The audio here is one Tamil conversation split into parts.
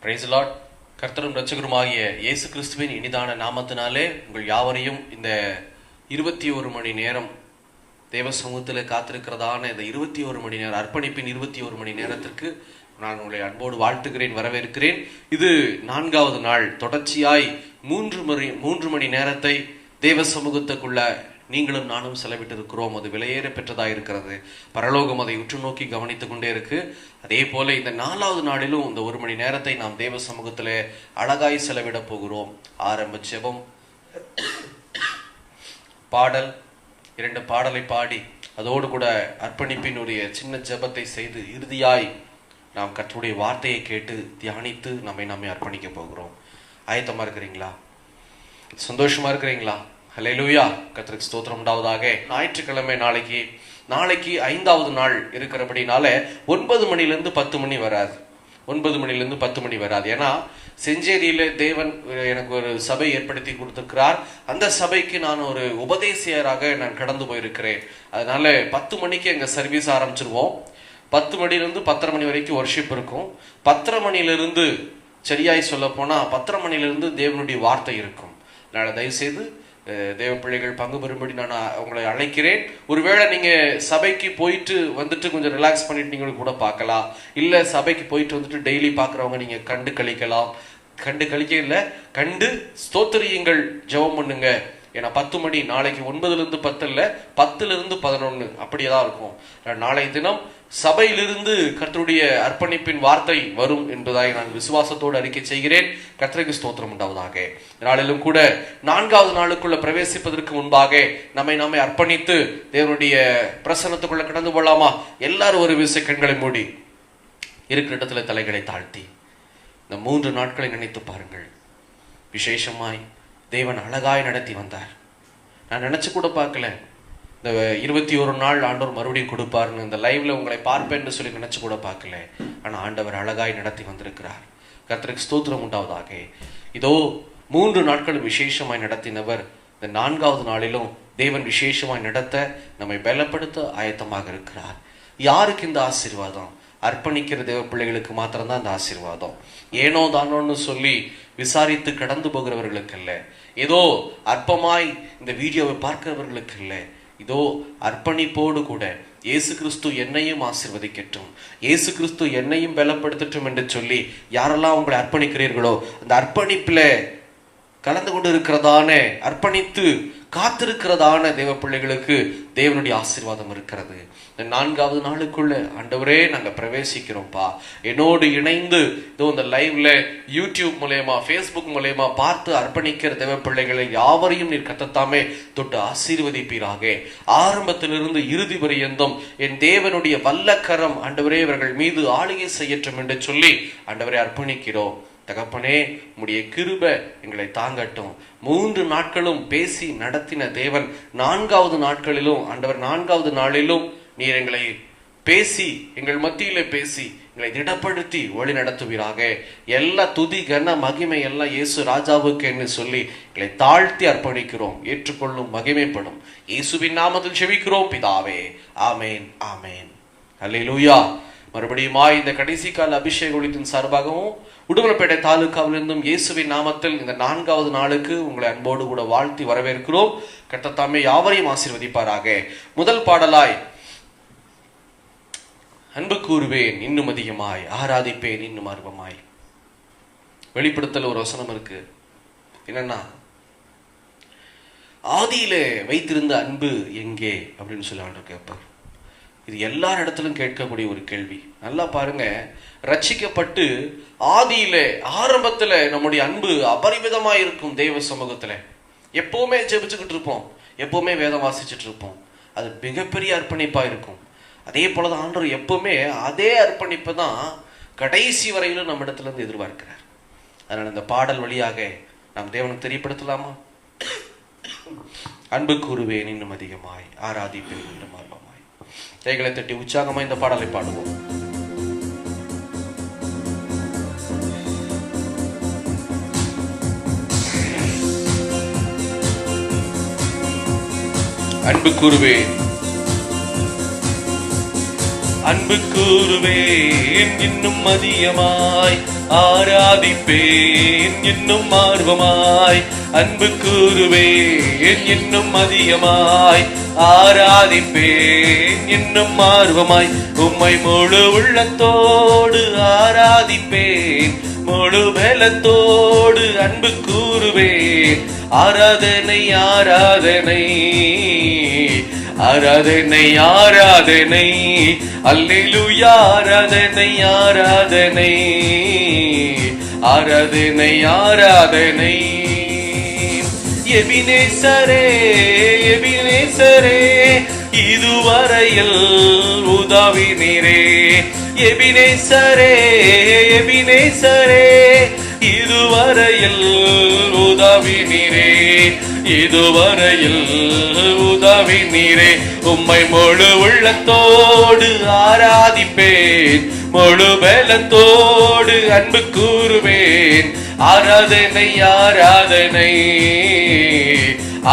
Price Lord. கர்த்தரும் இரட்சகருமாகிய இயேசு கிறிஸ்துவின் இனிதான நாமத்தினாலே உங்கள் யாவரையும் இந்த 21 மணி நேரம் தேவ சமூகத்தில் காத்திருக்கிறதான இந்த 21 மணி நேரம் அர்ப்பணிப்பின் 21 மணி நேரத்திற்கு நான் உங்களை அன்போடு வாழ்த்துகிறேன், வரவேற்கிறேன். இது 4வது நாள். தொடர்ச்சியாய் 3 மணி நேரத்தை தேவ சமூகத்துக்குள்ள நீங்களும் நானும் செலவிட்டு இருக்கிறோம். அது விலையேற பெற்றதாக இருக்கிறது. பரலோகம் அதை உற்று நோக்கி கவனித்துக் கொண்டே இருக்கு. அதே போல இந்த 4வது நாளிலும் இந்த 1 மணி நேரத்தை நாம் தேவ சமூகத்திலே அழகாய் செலவிட போகிறோம். ஆரம்ப ஜெபம், பாடல், 2 பாடலை பாடி அதோடு கூட அர்ப்பணிப்பினுடைய சின்ன ஜெபத்தை செய்து இறுதியாய் நாம் கர்த்தருடைய வார்த்தையை கேட்டு தியானித்து நம்மை அர்ப்பணிக்க போகிறோம். ஆயத்தமா இருக்கிறீங்களா? சந்தோஷமா இருக்கிறீங்களா? ஹல்லேலூயா, கர்த்தருக்கு ஸ்தோத்திரம் உண்டாவதாக. ஞாயிற்றுக்கிழமை நாளைக்கு 5வது நாள் இருக்கிறபடினால 9 மணிலேருந்து 10 மணி வராது. 9 மணிலேருந்து 10 மணி வராது. ஏன்னா செஞ்சேரியில தேவன் எனக்கு ஒரு சபை ஏற்படுத்தி கொடுத்திருக்கிறார். அந்த சபைக்கு நான் ஒரு உபதேசியராக நான் கடந்து போயிருக்கிறேன். அதனால 10 மணிக்கு எங்க சர்வீஸ் ஆரம்பிச்சிருவோம். 10 மணிலிருந்து 10:30 மணி வரைக்கும் ஒர்ஷிப் இருக்கும். 10:30 மணிலிருந்து சரியாய் சொல்ல போனா 10:30 மணிலிருந்து தேவனுடைய வார்த்தை இருக்கும். அதனால தயவுசெய்து தேவ பிள்ளைகள் பங்கு பெறும்படி நான் உங்களை அழைக்கிறேன். ஒருவேளை நீங்க சபைக்கு போயிட்டு வந்துட்டு கொஞ்சம் ரிலாக்ஸ் பண்ணிட்டு நீங்க கூட பார்க்கலாம். இல்ல சபைக்கு போயிட்டு வந்துட்டு டெய்லி பாக்குறவங்க நீங்க கண்டு கழிக்கலாம். கண்டு ஸ்தோத்திரியுங்கள், ஜெபம் பண்ணுங்க. ஏன்னா 10 மணி நாளைக்கு 9லிருந்து 10 இல்ல, 10லிருந்து 11 அப்படியேதான் இருக்கும். நாளைய தினம் சபையிலிருந்து கர்த்தருடைய அர்ப்பணிப்பின் வார்த்தை வரும் என்பதாய் நான் விசுவாசத்தோடு அறிக்கை செய்கிறேன். கர்த்தருக்கு ஸ்தோத்திரம் உண்டாவதாக. நாளிலும் கூட 4வது நாளுக்குள்ள பிரவேசிப்பதற்கு முன்பாக நம்மை அர்ப்பணித்து தேவனுடைய பிரசன்னத்துக்குள்ள கடந்து கொள்ளலாமா? எல்லாரும் ஒரு விசை கண்களை மூடி இருக்கிற இடத்துல தலைகளை தாழ்த்தி இந்த 3 நாட்களை நினைத்து பாருங்கள். விசேஷமாய் தேவன் அழகாய் நடத்தி வந்தார். நான் நினைச்சு கூட பார்க்கல இந்த 21 நாள் ஆண்டவர் மறுபடியும் கொடுப்பாருன்னு. இந்த லைவ்ல உங்களை பார்ப்பேன்னு சொல்லி நினைச்சு கூட பார்க்கல. ஆனா ஆண்டவர் அழகாய் நடத்தி வந்திருக்கிறார். கர்த்தருக்கு ஸ்தோத்திரம் உண்டாவதாக. இதோ 3 நாட்களும் விசேஷமாய் நடத்தினவர் இந்த 4வது நாளிலும் தேவன் விசேஷமாய் நடத்த நம்மை பலப்படுத்த ஆயத்தமாக இருக்கிறார். யாருக்கு இந்த ஆசீர்வாதம்? அர்ப்பணிக்கிற தேவ பிள்ளைகளுக்கு மாத்திரம்தான் இந்த ஆசீர்வாதம். ஏனோ தானோன்னு சொல்லி விசாரித்து கடந்து போகிறவர்களுக்கு அல்ல. ஏதோ அற்பமாய் இந்த வீடியோவை பார்க்கிறவர்களுக்கு அல்ல. இதோ அர்ப்பணிப்போடு கூட இயேசு கிறிஸ்து என்னையும் ஆசீர்வதிக்கட்டும், இயேசு கிறிஸ்து என்னையும் பலப்படுத்தட்டும் என்று சொல்லி யாரெல்லாம் உங்களை அர்ப்பணிக்கிறீர்களோ அந்த அர்ப்பணிப்புல கலந்து கொண்டு இருக்கிறதான, அர்ப்பணித்து காத்திருக்கிறதான தேவ பிள்ளைகளுக்கு தேவனுடைய ஆசீர்வாதம் இருக்கிறது. இந்த 4வது நாளுக்குள்ள ஆண்டவரே நாங்க பிரவேசிக்கிறோம்ப்பா. என்னோடு இணைந்து இதோ இந்த லைவ்ல யூடியூப் மூலமா, ஃபேஸ்புக் மூலமா பார்த்து அர்ப்பணிக்கிற தேவ பிள்ளைகளை யாவரையும் நீர் கத்தத்தாமே தொட்டு ஆசீர்வதிப்பீராக. ஆரம்பத்திலிருந்து இறுதி பரியந்தம் என் தேவனுடைய வல்லக்கரம் ஆண்டவரே இவர்கள் மீது ஆளுகை செய்யட்டும் என்று சொல்லி ஆண்டவரே அர்ப்பணிக்கிறோம். தகப்பனே, உம்முடைய கிருபை எங்களை தாங்கட்டும். 3 நாட்களும் பேசி நடத்தின தேவன் 4வது நாட்களிலும் ஆண்டவர் 4வது நாளிலும் நீர் எங்களை பேசி, எங்கள் மத்தியில பேசி எங்களை திடப்படுத்தி வழி நடத்துவீராக. எல்லா துதி கன மகிமை எல்லாம் இயேசு ராஜாவுக்கு என்று சொல்லி எங்களை தாழ்த்தி அர்ப்பணிக்கிறோம். ஏற்றுக்கொள்ளும், மகிமைப்படும் இயேசுவின் நாமத்தில் செபிக்கிறோம் பிதாவே. ஆமேன், ஆமேன். அல்லேலூயா. மறுபடியும் இந்த கடைசி கால அபிஷேக ஒளித்தின் சார்பாகவும் உடுமலைப்பேட்டை தாலுகாவிலிருந்தும் இயேசுவின் நாமத்தில் இந்த 4வது நாளுக்கு உங்களை அன்போடு கூட வாழ்த்தி வரவேற்கிறோம். கர்த்தர் யாவரையும் ஆசீர்வதிப்பாராக. முதல் பாடலாய் அன்பு கூறுவேன் இன்னும் அதிகமாய், ஆராதிப்பேன் இன்னும் ஆர்வமாய். வெளிப்படுத்தல ஒரு வசனம் இருக்கு. என்னன்னா, ஆதியிலே வைத்திருந்த அன்பு எங்கே அப்படின்னு சொல்லி ஆண்டவர் கேட்பார். இது எல்லார் இடத்திலும் கேட்கக்கூடிய ஒரு கேள்வி. நல்லா பாருங்க, ரட்சிக்கப்பட்டு ஆதியில ஆரம்பத்துல நம்முடைய அன்பு அபரிமிதமா இருக்கும். தேவ சமூகத்துல எப்பவுமே ஜெபிச்சுக்கிட்டு இருப்போம், எப்பவுமே வேதம் வாசிச்சுட்டு இருப்போம். அது மிகப்பெரிய அர்ப்பணிப்பா இருக்கும். அதே போலதான் ஆண்டவர் எப்பவுமே அதே அர்ப்பணிப்பு தான் கடைசி வரையிலும் நம்ம இடத்துல இருந்து எதிர்பார்க்கிறார். அதனால இந்த பாடல் வழியாக நாம் தேவனுக்கு தெரியப்படுத்தலாமா? அன்பு கூறுவேன் இன்னும் அதிகமாய், ஆராதிப்பேன் இன்னும் ஆர்வமாய். கைகளை தட்டி உற்சாகமா இந்த பாடலை பாடுவோம். அன்பு கூறுவேன், அன்பு கூறுவேன் இன்னும் அதிகமாய், ஆராதிப்பேன் இன்னும் ஆர்வமாய். அன்பு கூறுவேன் இன்னும் அதிகமாய், ஆராதிப்பேன் இன்னும் ஆர்வமாய். உம்மை முழு உள்ளத்தோடு ஆராதிப்பேன், முழு பலத்தோடு அன்பு கூறுவேன். ஆராதனை ஆராதனை ஆராதனை ஆராதனை, அல்லேலூயா ஆராதனை ஆராதனை ஆராதனை ஆராதனை. எபினேசரே எபினேசரே, இதுவரையில் உதவினீரே. எபினேசரே எபினேசரே, இதுவரையில் உதவினீரே, இதுவரையில் உதவினீரே. உம்மை முழு உள்ளத்தோடு ஆராதிப்பேன், முழு பலத்தோடு அன்பு கூறுவேன். ஆராதனை ஆராதனை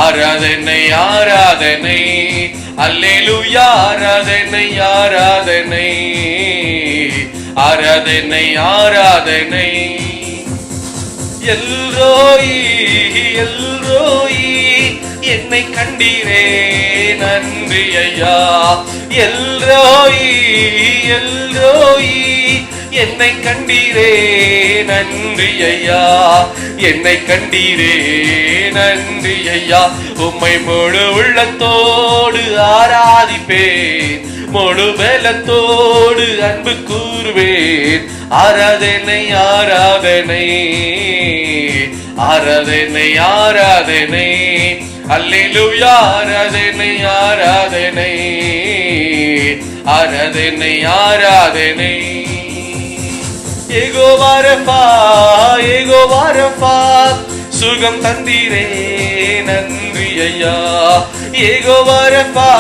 ஆராதனை ஆராதனை, அல்லேலூயா ஆராதனை ஆராதனை ஆராதனை ஆராதனை. எல்ரோயி எல்ரோயி, என்னை கண்டீரே நன்றி ஐயா. எல்ரோயி எல்ரோயி, என்னை கண்டீரே நன்றி ஐயா. என்னை கண்டீரே நன்றி ஐயா. உம்மை முழு உள்ளத்தோடு ஆராதிப்பேன், முழு பலத்தோடு அன்பு கூறுவேன். ஆராதனை ஆராதனை ஆராதனை ஆராதனை, அல்லேலூயா ஆராதனை ஆராதனை ஆராதனை ஆராதனை. யெகோவா ரஃபா யெகோவா ரஃபா, சுகம் தந்தீரே நன்றி ஐயா. யெகோவா ரஃபா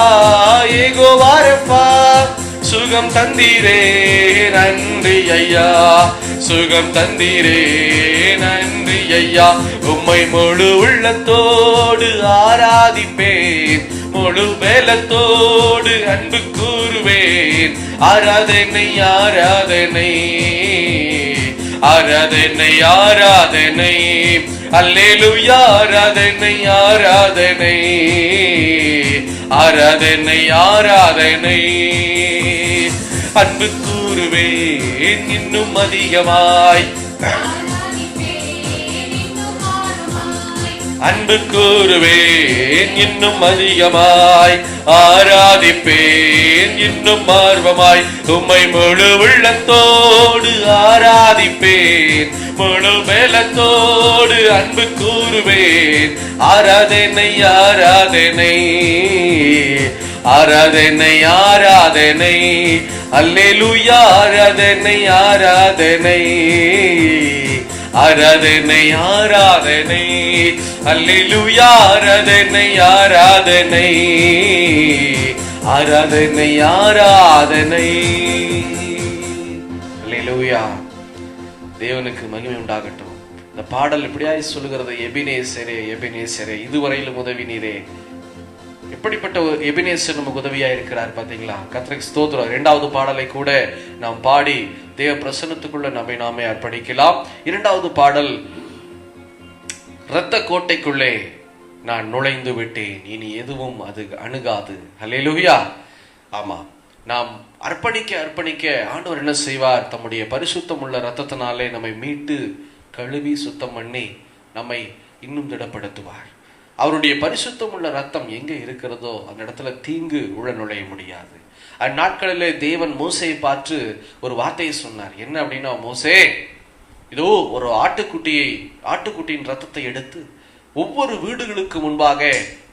யெகோவா ரஃபா, சுகம் தந்தீரே நன்றி ஐயா. சுகம் தந்தீரே நன்றி ஐயா. உம்மை முழு உள்ளத்தோடு ஆராதிப்பேன், முழு பலத்தோடு அன்பு கூறுவேன். ஆராதனை ஆராதனை ஆராதனை ஆராதனை, அல்லேலூயா ஆராதனை ஆராதனை ஆராதனை ஆராதனை. அன்பு கூறுவேன் இன்னும் அதிகமாய், அன்பு கூறுவேன் இன்னும் அதிகமாய், ஆராதிப்பேன் இன்னும் ஆர்வமாய். உம்மை முழு உள்ளத்தோடு ஆராதிப்பேன், முழு பலத்தோடு அன்பு கூறுவேன். ஆராதனை ஆராதனை ஆராதனை ஆராதனை, அல்லேலூயா ஆராதனை ஆராதனை ஆராதனை ஆராதனை, அல்லேலூயா ஆராதனை ஆராதனை ஆராதனை ஆராதனை. அல்லேலூயா, தேவனுக்கு மகிமை உண்டாகட்டும். இந்த பாடல் இப்படியாய் சொல்லுகிறது, எபினேசரே எபினேசரே, இதுவரையிலும் உதவினீரே. எப்படிப்பட்ட எபினேசர் நமக்கு உதவியா இருக்கிறார் பாத்தீங்களா? கர்த்தருக்கு ஸ்தோத்திரம். இரண்டாவது பாடலை கூட நாம் பாடி தேவ பிரசன்னத்துக்குள்ள நம்மை நாமே அர்ப்பணிக்கலாம். இரண்டாவது பாடல், இரத்த கோட்டைக்குள்ளே நான் நுழைந்து விட்டேன், இனி எதுவும் அது அணுகாது. ஹல்லேலூயா. ஆமா, நாம் அர்ப்பணிக்க அர்ப்பணிக்க ஆண்டவர் என்ன செய்வார்? தம்முடைய பரிசுத்தம் உள்ள இரத்தத்தினாலே நம்மை மீட்டு கழுவி சுத்தம் பண்ணி நம்மை இன்னும் திடப்படுத்துவார். அவருடைய பரிசுத்தம் உள்ள ரத்தம் எங்க இருக்கிறதோ அந்த இடத்துல தீங்கு உள்ள நுழைய முடியாது. அந்நாட்களிலே தேவன் மோசேயை பார்த்து ஒரு வார்த்தையை சொன்னார். என்ன அப்படின்னா, மோசே, இதோ ஒரு ஆட்டுக்குட்டியின் ரத்தத்தை எடுத்து ஒவ்வொரு வீடுகளுக்கு முன்பாக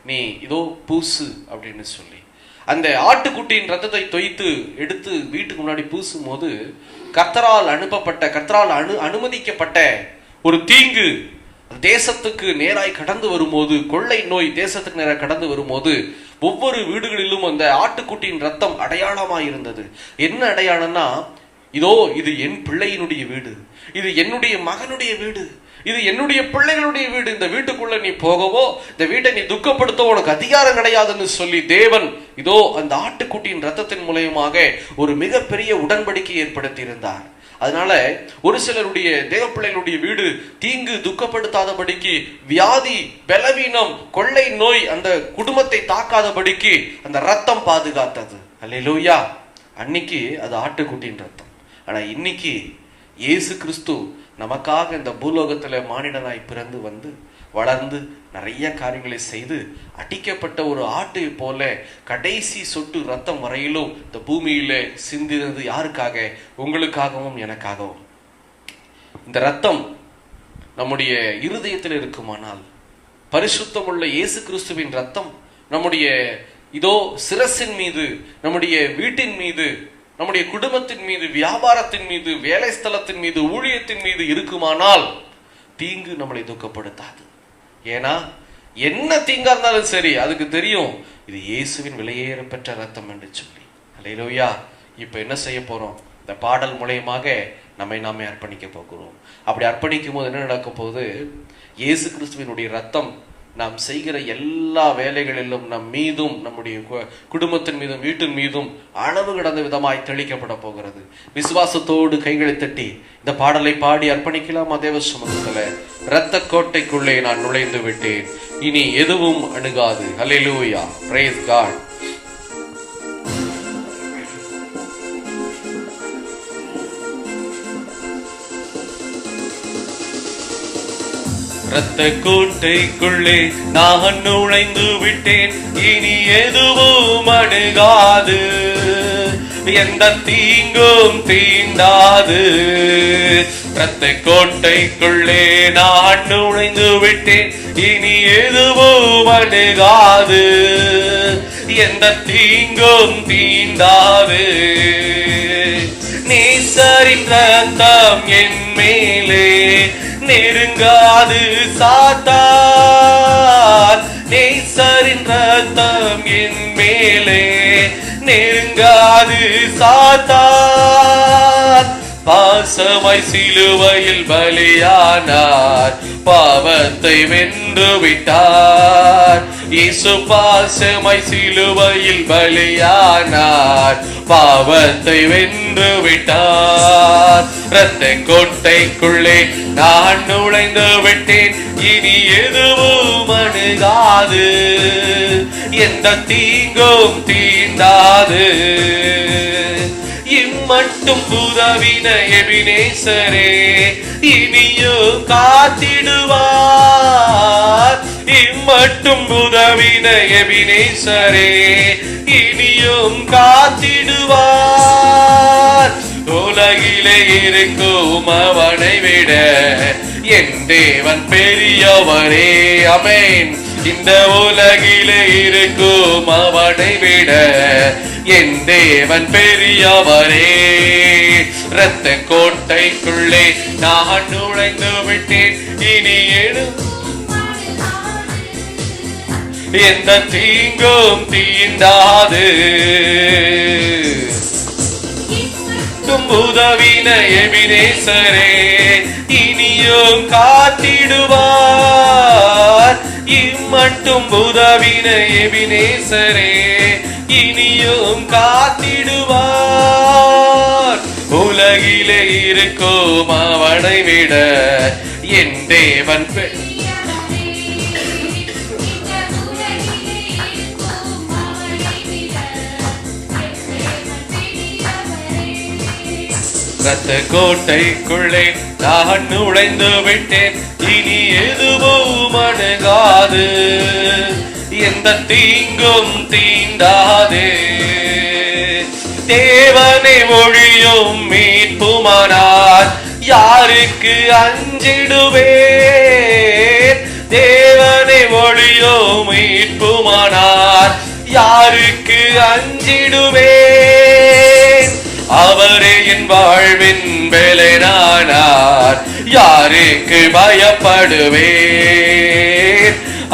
நீ இதோ பூசு அப்படின்னு சொல்லி, அந்த ஆட்டுக்குட்டியின் ரத்தத்தை தொய்த்து எடுத்து வீட்டுக்கு முன்னாடி பூசும் போது கர்த்தரால் அனுமதிக்கப்பட்ட ஒரு தீங்கு தேசத்துக்கு நேராய் கடந்து வரும்போது, கொள்ளை நோய் தேசத்துக்கு நேராக கடந்து வரும்போது ஒவ்வொரு வீடுகளிலும் அந்த ஆட்டுக்குட்டியின் ரத்தம் அடையாளமாய் இருந்தது. என்ன அடையாளம்னா, இதோ இது என் பிள்ளையினுடைய வீடு, இது என்னுடைய மகனுடைய வீடு, இது என்னுடைய பிள்ளைகளுடைய வீடு. இந்த வீட்டுக்குள்ள நீ போகவோ இந்த வீட்டை நீ துக்கப்படுத்தவோ உனக்கு அதிகாரம் கிடையாதுன்னு சொல்லி தேவன் இதோ அந்த ஆட்டுக்குட்டியின் ரத்தத்தின் மூலயமாக ஒரு மிகப்பெரிய உடன்படிக்கை ஏற்படுத்தி இருந்தார். அதனால ஒரு சிலருடைய தேவ பிள்ளைகளுடைய வீடு தீங்கு துக்கப்படுத்தாதபடிக்கு, வியாதி பலவீனம் கொள்ளை நோய் அந்த குடும்பத்தை தாக்காதபடிக்கு அந்த ரத்தம் பாதுகாத்தது. அல்லேலூயா. அன்னைக்கு அது ஆட்டுக்குட்டியின் ரத்தம். ஆனா இன்னைக்கு இயேசு கிறிஸ்து நமக்காக இந்த பூலோகத்துல மானிடனாய் பிறந்து வந்து வளர்ந்து நிறைய காரியங்களை செய்து அடிக்கப்பட்ட ஒரு ஆட்டை போல கடைசி சொட்டு ரத்தம் வரையிலும் இந்த பூமியில சிந்தினது யாருக்காக? உங்களுக்காகவும் எனக்காகவும். இந்த ரத்தம் நம்முடைய இருதயத்தில் இருக்குமானால், பரிசுத்தமுள்ள இயேசு கிறிஸ்துவின் ரத்தம் நம்முடைய இதோ சிரசின் மீது, நம்முடைய வீட்டின் மீது, நம்முடைய குடும்பத்தின் மீது, வியாபாரத்தின் மீது, வேலை ஸ்தலத்தின் மீது, ஊழியத்தின் மீது இருக்குமானால் தீங்கு நம்மளை துக்கப்படுத்தாது. ஏன்னா என்ன தீங்கா இருந்தாலும் சரி அதுக்கு தெரியும் இது இயேசுவின் விலையேற பெற்ற ரத்தம் என்று சொல்லி. அல்லேலூயா. இப்ப என்ன செய்ய போறோம்? இந்த பாடல் மூலயமாக நம்மை நாமே அர்ப்பணிக்க போகிறோம். அப்படி அர்ப்பணிக்கும் போது என்ன நடக்க போகுது? இயேசு கிறிஸ்துவினுடைய ரத்தம் நாம் செய்கிற எல்லா வேலைகளிலும் நம் மீதும், நம்முடைய குடும்பத்தின் மீதும், வீட்டின் மீதும் அளவு கடந்த விதமாய் தெளிக்கப்பட போகிறது. விசுவாசத்தோடு கைகளை தட்டி இந்த பாடலை பாடி அர்ப்பணிக்கலாமா? தேவ சமூகத்துல இரத்த கோட்டைக்குள்ளே நான் நுழைந்து விட்டேன், இனி எதுவும் அணுகாது. ஹல்லேலூயா. Praise God. இரத்த கோட்டைக்குள்ளே நான் நுழைந்து விட்டேன், இனி எதுவும் அணுகாது, எந்த தீங்கும் தீண்டாது. இரத்த கோட்டைக்குள்ளே நான் நுழைந்து விட்டேன், இனி எதுவும் அணுகாது, எந்த தீங்கும் தீண்டாது. நேசரின் ரத்தம் என் மேலே நெருங்காது சாத்தான், நேசரின் ரத்தம் என் மேலே நெருங்காது சாத்தான். பாசமாய் சிலுவையில் பலியானார், பாவத்தை வென்று விட்டார். இயேசு பாசமாய் சிலுவையில் பலியானார், பாவத்தை வென்று விட்டார். இரத்த கோட்டைக்குள்ளே நான் நுழைந்து விட்டேன், இனி எதுவும் அணுகாது, எந்த தீங்கும் தீண்டாது. இம்மட்டும் உதவின எபினேசரே இனியும் காத்திடுவார். இம்மட்டும் உதவின எபினேசரே இனியும் காத்திடுவார். உலகிலே இருக்கும் அவனை விட என் தேவன் பெரியவரே. அமேன். இந்த உலகிலே இருக்கும் அவனை விட என் தேவன் பெரியவரே. இரத்த கோட்டைக்குள்ளே நான் நுழைந்து விட்டேன், இனி எந்த தீங்கும் தீண்டாது. உதவின எபினேசரே இனியும் காத்திடுவார். இம்மட்டும் உதவின எபினேசரே இனியும் காத்திடுவார். உலகிலே இருக்கும் அவனை விட என் தேவன் இரத்த கோட்டைக்குள்ளே நான் நுழைந்து விட்டேன், இனி எதுவும் அணுகாது, எந்த தீங்கும் தீண்டாது. தேவனை ஒழியும் மீட்புமானார், யாருக்கு அஞ்சிடுவேன்? தேவனை ஒழியும் மீட்புமானார், யாருக்கு அஞ்சிடுவேன்? அவரே என் வாழ்வின் பெலனானார், யாருக்கு பயப்படுவேன்?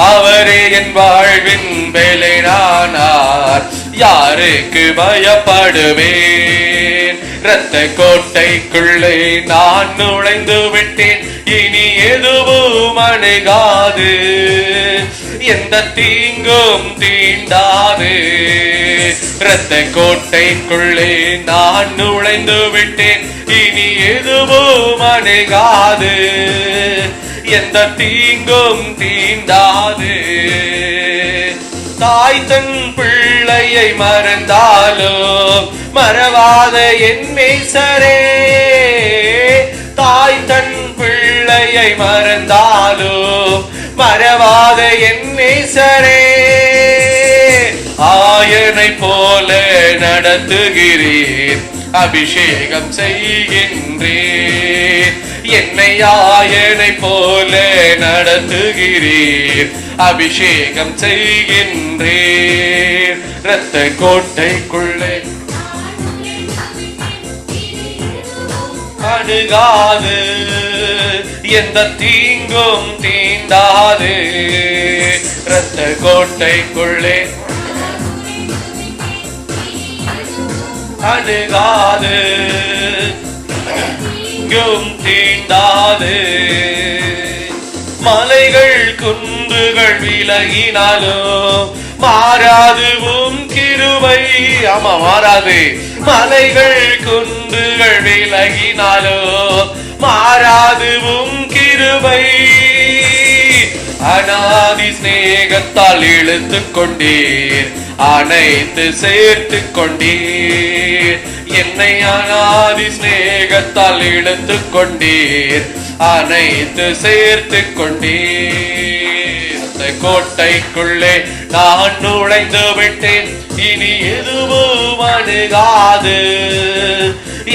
அவரே என் வாழ்வின் பெலனானார், யாருக்கு பயப்படுவேன்? இரத்த கோட்டைக்குள்ளே நான் நுழைந்து விட்டேன், இனி எதுவும் அணுகாது, எந்த தீங்கும் தீண்டாது. இரத்த கோட்டைக்குள்ளே நான் நுழைந்து விட்டேன், இனி எதுவும் அணுகாது, எந்த தீங்கும் தீண்டாது. தாய் தன் பிள்ளையை மறந்தாலும் மறவாத என் நேசரே, தாய் தன் பிள்ளையை மறந்தாலும் மறவாத என் நேசரே, ஆயனை போல நடத்துகிறீர், அபிஷேகம் செய்கின்றீர், என்னை ஆயனை போல நடத்துகிறீர், அபிஷேகம் செய்கின்றீர். இரத்த கோட்டைக்குள்ளே அணுகாது, எந்த தீங்கும் தீண்டாது. இரத்த கோட்டைக்குள்ளே அணுகாது, தீங்கும் தீண்டாது. மலைகள் குன்றுகள் விலகினாலும் மாறாதுவும் கிருபை. ஆமா, மாறாது. மலைகள் குன்றுகள் விலகினாலும் மாறாதுவும் கிருபை. அநாதி சிநேகத்தால் இழுத்துக் கொண்டீர், அனைத்து சேர்த்து கொண்டீர், என்னை அநாதி சிநேகத்தால் இழுத்துக் கொண்டீர், அனைத்து சேர்த்து கொண்டீர். அந்த கோட்டைக்குள்ளே நான் நுழைந்து விட்டேன், இனி எதுவும் அணுகாது,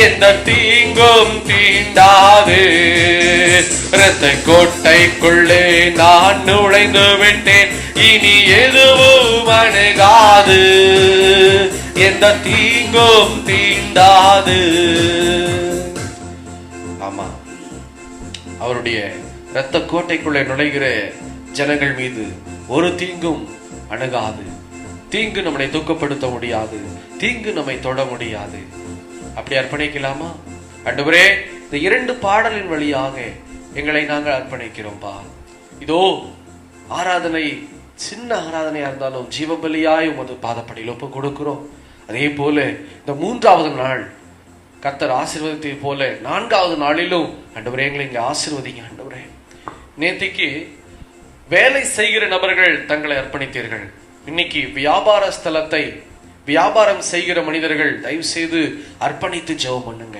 எந்த தீங்கும் தீண்டாது. இரத்த கோட்டைக்குள்ளே நான் நுழைந்து விட்டேன், இனி எதுவும் அணுகாது, எந்த தீங்கும் தீண்டாது. ஆமா, அவருடைய இரத்த கோட்டைக்குள்ளே நுழைகிற ஜனங்கள் மீது ஒரு தீங்கும் அணுகாது. தீங்கு நம்மை தூக்கப்படுத்த முடியாது, தீங்கு நம்மை தொட முடியாது. அப்படி அர்ப்பணிக்கலாமா? ஆண்டவரே, இந்த 2 பாடலின் வழியாக எங்களை நாங்கள் அர்ப்பணிக்கிறோம்பா. இதோ ஆராதனை சின்ன ஆராதனையா இருந்தாலும் ஜீவபலியாய் உமது பாதப்படியில் ஒப்பு கொடுக்கிறோம். அதே போல இந்த 3வது நாள் கர்த்தர் ஆசீர்வாதத்தை போல 4வது நாளிலும் ஆண்டவரே எங்களை இங்க ஆசீர்வதிங்க. ஆண்டவரே, நேத்திக்கு வேலை செய்கிற நபர்கள் தங்களை அர்ப்பணித்தீர்கள். இன்னைக்கு வியாபார ஸ்தலத்தை வியாபாரம் செய்கிற மனிதர்கள் தயவு செய்து அர்ப்பணித்து ஜெபம் பண்ணுங்க.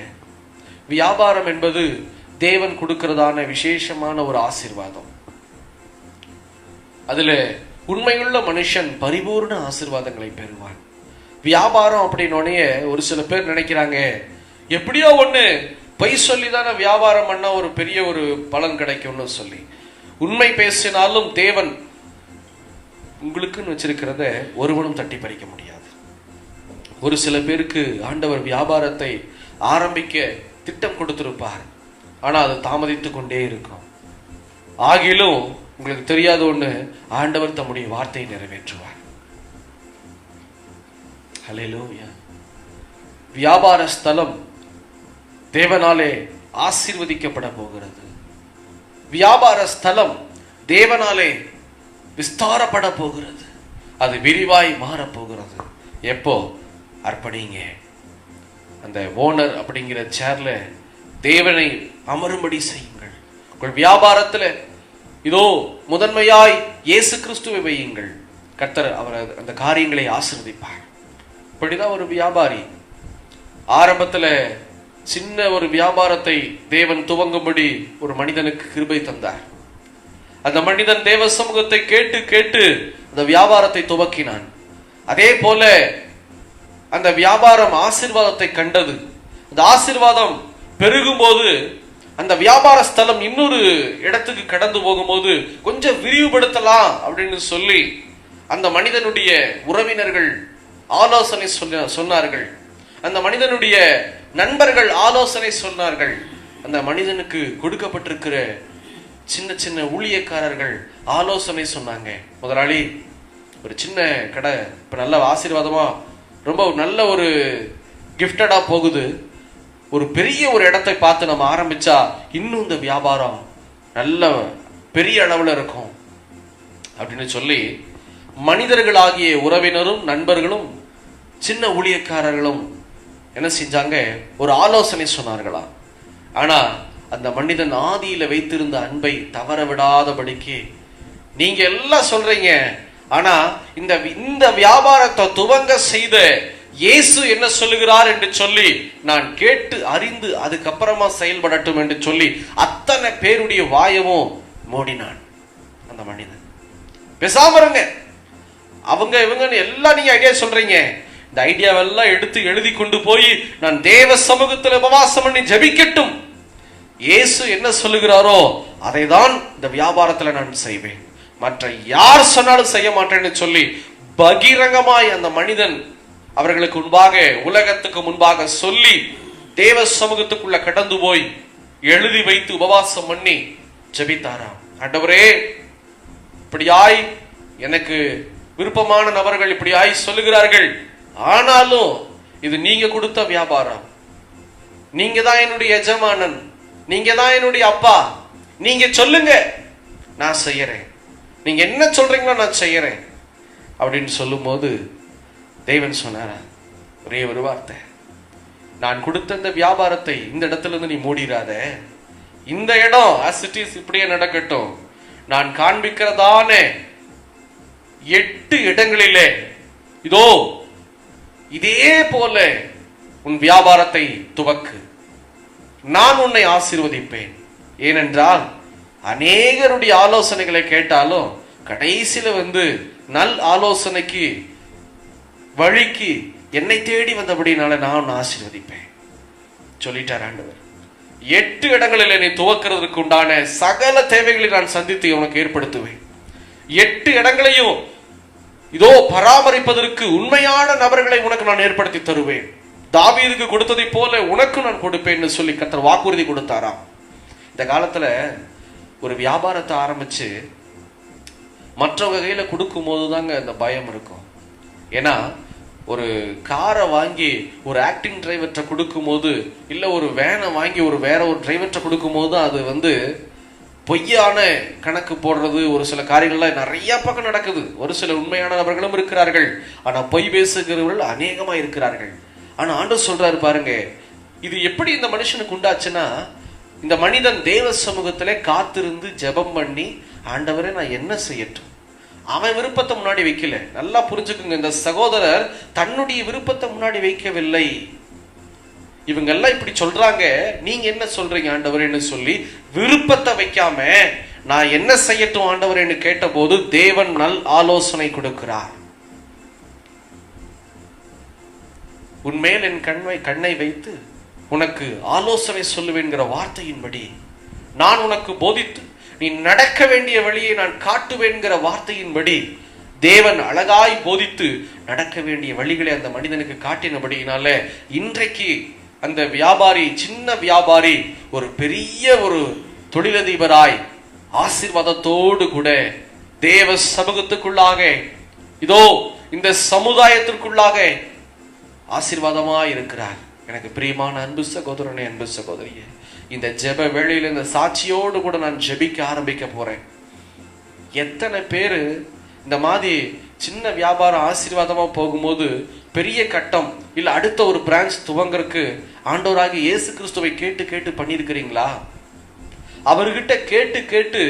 வியாபாரம் என்பது தேவன் கொடுக்கிறதான விசேஷமான ஒரு ஆசீர்வாதம். அதுல உண்மையுள்ள மனுஷன் பரிபூர்ண ஆசீர்வாதங்களை பெறுவான். வியாபாரம் அப்படின்னோடனே ஒரு சில பேர் நினைக்கிறாங்க, எப்படியோ ஒண்ணு பொய் சொல்லிதான வியாபாரம் பண்ணா ஒரு பெரிய ஒரு பலன் கிடைக்கும்னு சொல்லி. உண்மை பேசினாலும் தேவன் உங்களுக்குன்னு வச்சிருக்கிறத ஒருவனும் தட்டி பறிக்க முடியாது. ஒரு சில பேருக்கு ஆண்டவர் வியாபாரத்தை ஆரம்பிக்க திட்டம் கொடுத்திருப்பார், ஆனா அது தாமதித்து கொண்டே இருக்கும். ஆகிலும் உங்களுக்கு தெரியாத ஒண்ணு, ஆண்டவர் தம்முடைய வார்த்தையை நிறைவேற்றுவார். ஹல்லேலூயா. வியாபார ஸ்தலம் தேவனாலே ஆசீர்வதிக்கப்பட போகிறது. வியாபார ஸ்தலம் தேவனாலே விஸ்தாரப்பட போகிறது. அது விரிவாய் மாறப்போகிறது. எப்போ? அர்ப்பணிங்க. அந்த ஓனர் அப்படிங்கிற சேர்ல தேவனை அமரும்படி செய்யுங்கள். உங்கள் வியாபாரத்துல இதோ முதன்மையாய் இயேசு கிறிஸ்துவை வையுங்கள். கர்த்தர் அவர் அந்த காரியங்களை ஆசீர்வதிப்பார். இப்படிதான் ஒரு வியாபாரி ஆரம்பத்துல சின்ன ஒரு வியாபாரத்தை தேவன் துவங்கும்படி ஒரு மனிதனுக்கு கிருபை தந்தார். அந்த மனிதன் தேவ சமூகத்தை கேட்டு கேட்டு அந்த வியாபாரத்தை துவக்கினான். அதே போல அந்த வியாபாரம் ஆசீர்வாதத்தை கண்டது. அந்த ஆசீர்வாதம் பெருகும் போது அந்த வியாபார ஸ்தலம் இன்னொரு இடத்துக்கு கடந்து போகும்போது கொஞ்சம் விரிவுபடுத்தலாம் அப்படின்னு சொல்லி அந்த மனிதனுடைய உறவினர்கள் ஆலோசனை சொன்னார்கள். அந்த மனிதனுடைய நண்பர்கள் ஆலோசனை சொன்னார்கள். அந்த மனிதனுக்கு கொடுக்கப்பட்டிருக்கிற சின்ன சின்ன ஊழியக்காரர்கள் ஆலோசனை சொன்னாங்க. முதலாளி, ஒரு சின்ன கடை இப்ப நல்ல ஆசீர்வாதமா ரொம்ப நல்ல ஒரு கிஃப்டடா போகுது. ஒரு பெரிய ஒரு இடத்தை பார்த்து நம்ம ஆரம்பிச்சா இன்னும் இந்த வியாபாரம் நல்ல பெரிய அளவுல இருக்கும் அப்படின்னு சொல்லி மனிதர்களாகிய உறவினரும் நண்பர்களும் சின்ன ஊழியக்காரர்களும் என்ன செஞ்சாங்க, ஒரு ஆலோசனை சொன்னார்களா. ஆனா அந்த மனிதன் ஆதியில வைத்திருந்த அன்பை தவற விடாதபடிக்கு, நீங்க எல்லாம் சொல்றீங்க, ஆனா இந்த வியாபாரத்தை துவங்க செய்த இயேசு என்ன சொல்லுகிறார் என்று சொல்லி நான் கேட்டு அறிந்து அதுக்கப்புறமா செயல்படட்டும் என்று சொல்லி அத்தனை பேருடைய வாயவும் மூடினான் அந்த மனிதன். பேசாம இருங்க, அவங்க இவங்கன்னு எல்லாம் நீங்க ஐடியா சொல்றீங்க, இந்த ஐடியாவெல்லாம் எடுத்து எழுதி கொண்டு போய் நான் தேவ சமூகத்தில் உபவாசம் பண்ணி ஜெபிக்கட்டும், இயேசு என்ன சொல்லுகிறாரோ அதை தான் இந்த வியாபாரத்துல நான் செய்வேன், மற்ற யார் சொன்னாலும் செய்ய மாட்டேன்னு சொல்லி பகிரங்கமாய் அந்த மனிதன் அவர்களுக்கு முன்பாக, உலகத்துக்கு முன்பாக சொல்லி தேவ சமூகத்துக்குள்ள கடந்து போய் எழுதி வைத்து உபவாசம் பண்ணி ஜெபித்தாராம். ஆண்டவரே, இப்படியாய் எனக்கு விருப்பமான நபர்கள் இப்படியாய் சொல்லுகிறார்கள், ஆனாலும் இது நீங்க கொடுத்த வியாபாரம், நீங்க தான் என்னுடைய எஜமானன், நீங்க தான் என்னுடைய அப்பா, நீங்க சொல்லுங்க நான் செய்யறேன், நீங்க என்ன சொல்றீங்களோ நான் செய்யறேன் அப்படின்னு சொல்லும் போது தேவன் சொன்னாரா, ஒரே ஒரு வார்த்தை, நான் கொடுத்த இந்த வியாபாரத்தை இந்த இடத்துல இருந்து நீ மூடிடாத, இந்த இடம் as it is இப்படியே நடக்கட்டும், நான் காண்பிக்கிறதான 8 இடங்களிலே இதோ இதே போல உன் வியாபாரத்தை துவக்கு, நான் உன்னை ஆசீர்வதிப்பேன். ஏனென்றால் அநேகருடைய ஆலோசனைகளை கேட்டாலும் கடைசியில நல் ஆலோசனைக்கு வழிக்கு என்னை தேடி வந்தபடினால நான் ஆசீர்வதிப்பேன் சொல்லிட்டார் ஆண்டவர். 8 இடங்களில் நீ துவக்கிறதுக்கு உண்டான சகல தேவைகளை நான் சந்தித்து உனக்கு ஏற்படுத்துவேன். 8 இடங்களையும் இதோ பராமரிப்பதற்கு உண்மையான நபர்களை உனக்கு நான் ஏற்படுத்தி தருவேன். தாவீதுக்கு கொடுத்ததை போல உனக்கு நான் கொடுப்பேன்னு சொல்லி கர்த்தர் வாக்குறுதி கொடுத்தாராம். இந்த காலத்துல ஒரு வியாபாரத்தை ஆரம்பிச்சு மற்றவங்க கையில கொடுக்கும் போது தாங்க இந்த பயம் இருக்கும். ஏன்னா ஒரு காரை வாங்கி ஒரு ஆக்டிங் டிரைவர்கிட்ட கொடுக்கும் போது, இல்ல ஒரு வேனை வாங்கி வேற ஒரு டிரைவர்கிட்ட கொடுக்கும் போது அது பொய்யான கணக்கு போடுறது, ஒரு சில காரியங்கள்லாம் நிறைய பக்கம் நடக்குது. ஒரு சில உண்மையான நபர்களும் இருக்கிறார்கள், ஆனா பொய் பேசுகிறவர்கள் அநேகமா இருக்கிறார்கள். ஆனா ஆண்டவர் சொல்றாரு பாருங்க, இது எப்படி இந்த மனுஷனுக்கு உண்டாச்சுன்னா, இந்த மனிதன் தேவ சமூகத்திலே காத்திருந்து ஜெபம் பண்ணி, ஆண்டவரே நான் என்ன செய்யட்டும், அவன் விருப்பத்தை முன்னாடி வைக்கல. நல்லா புரிஞ்சுக்குங்க, இந்த சகோதரர் தன்னுடைய விருப்பத்தை முன்னாடி வைக்கவில்லை. இவங்க எல்லாம் இப்படி சொல்றாங்க, நீங்க என்ன சொல்றீங்க ஆண்டவரேன்னு சொல்லி விருப்பத்தை வைக்காம நான் என்ன செய்யட்டும் ஆண்டவரேன்னு கேட்ட போது தேவன் நல் ஆலோசனை கொடுக்கிறார். உன்மேல் என் கண்ணை வைத்து உனக்கு ஆலோசனை சொல்லுவேன்கிற வார்த்தையின்படி நான் உனக்கு போதித்து நீ நடக்க வேண்டிய வழியை நான் காட்டுவேன்கிற வார்த்தையின்படி தேவன் அழகாய் போதித்து நடக்க வேண்டிய வழிகளை அந்த மனிதனுக்கு காட்டினபடியினால இன்றைக்கு அந்த வியாபாரி, சின்ன வியாபாரி, ஒரு பெரிய ஒரு தொழிலதிபராய் ஆசீர்வாதத்தோடு கூட தேவ சமூகத்துக்குள்ளாக, இதோ இந்த சமுதாயத்திற்குள்ளாக ஆசீர்வாதமாய் இருக்கிறார். எனக்கு பிரியமான அன்பு சகோதரனே, அன்பு சகோதரியே, இந்த ஜெப வேளையில இந்த சாட்சியோடு கூட நான் ஜெபிக்க ஆரம்பிக்க போறேன். எத்தனை பேரு இந்த மாதிரி சின்ன வியாபாரம் ஆசீர்வாதமா போகும்போது பெரிய கட்டம் இல்ல அடுத்த ஒரு பிரான்ச் துவங்கறதுக்கு ஆண்டவராகிய இயேசு கிறிஸ்துவை கேட்டு கேட்டு பண்ணியிருக்கிறீங்களா? அவர்கிட்ட கேட்டு கேட்டு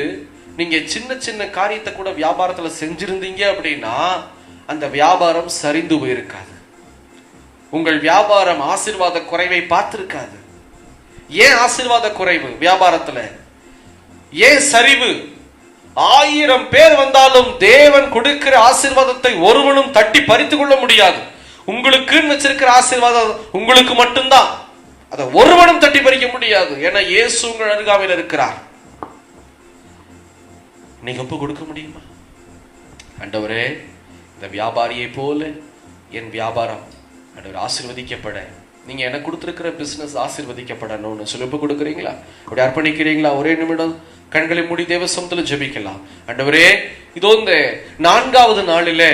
நீங்க சின்ன சின்ன காரியத்தை கூட வியாபாரத்துல செஞ்சிருந்தீங்க அப்படின்னா அந்த வியாபாரம் சரிந்து போயிருக்காது. உங்கள் வியாபாரம் ஆசீர்வாத குறைவை பார்த்திருக்காது. ஏன் ஆசீர்வாத குறைவு வியாபாரத்துல? ஏன் சரிவு? 1000 பேர் வந்தாலும் தேவன் கொடுக்கிற ஆசீர்வாதத்தை ஒருவனும் தட்டி பறித்து கொள்ள முடியாது. உங்களுக்குன்னு வச்சிருக்கிற ஆசீர்வாதம் உங்களுக்கு மட்டும்தான், அதை ஒருவனும் தட்டி பறிக்க முடியாது. ஏன்னா இயேசு உங்கள் அருகாமையில் இருக்கிறார். நீங்க ஒப்பு கொடுக்க முடியுமா? ஆண்டவரே, இந்த வியாபாரியை போல என் வியாபாரம் ஆண்டவர் ஆசீர்வதிக்கப்பட, நீங்க எனக்கு கொடுத்திருக்கிற பிசினஸ் ஆசீர்வதிக்கப்படணும்னு சொல்லி ஒப்பு கொடுக்குறீங்களா? அப்படி அர்ப்பணிக்கிறீங்களா? ஒரே நிமிடம் கண்களை மூடி தேவ சமூகத்தில் ஜெபிக்கலாம். ஆண்டவரே, இதோ இந்த 4வது நாளிலே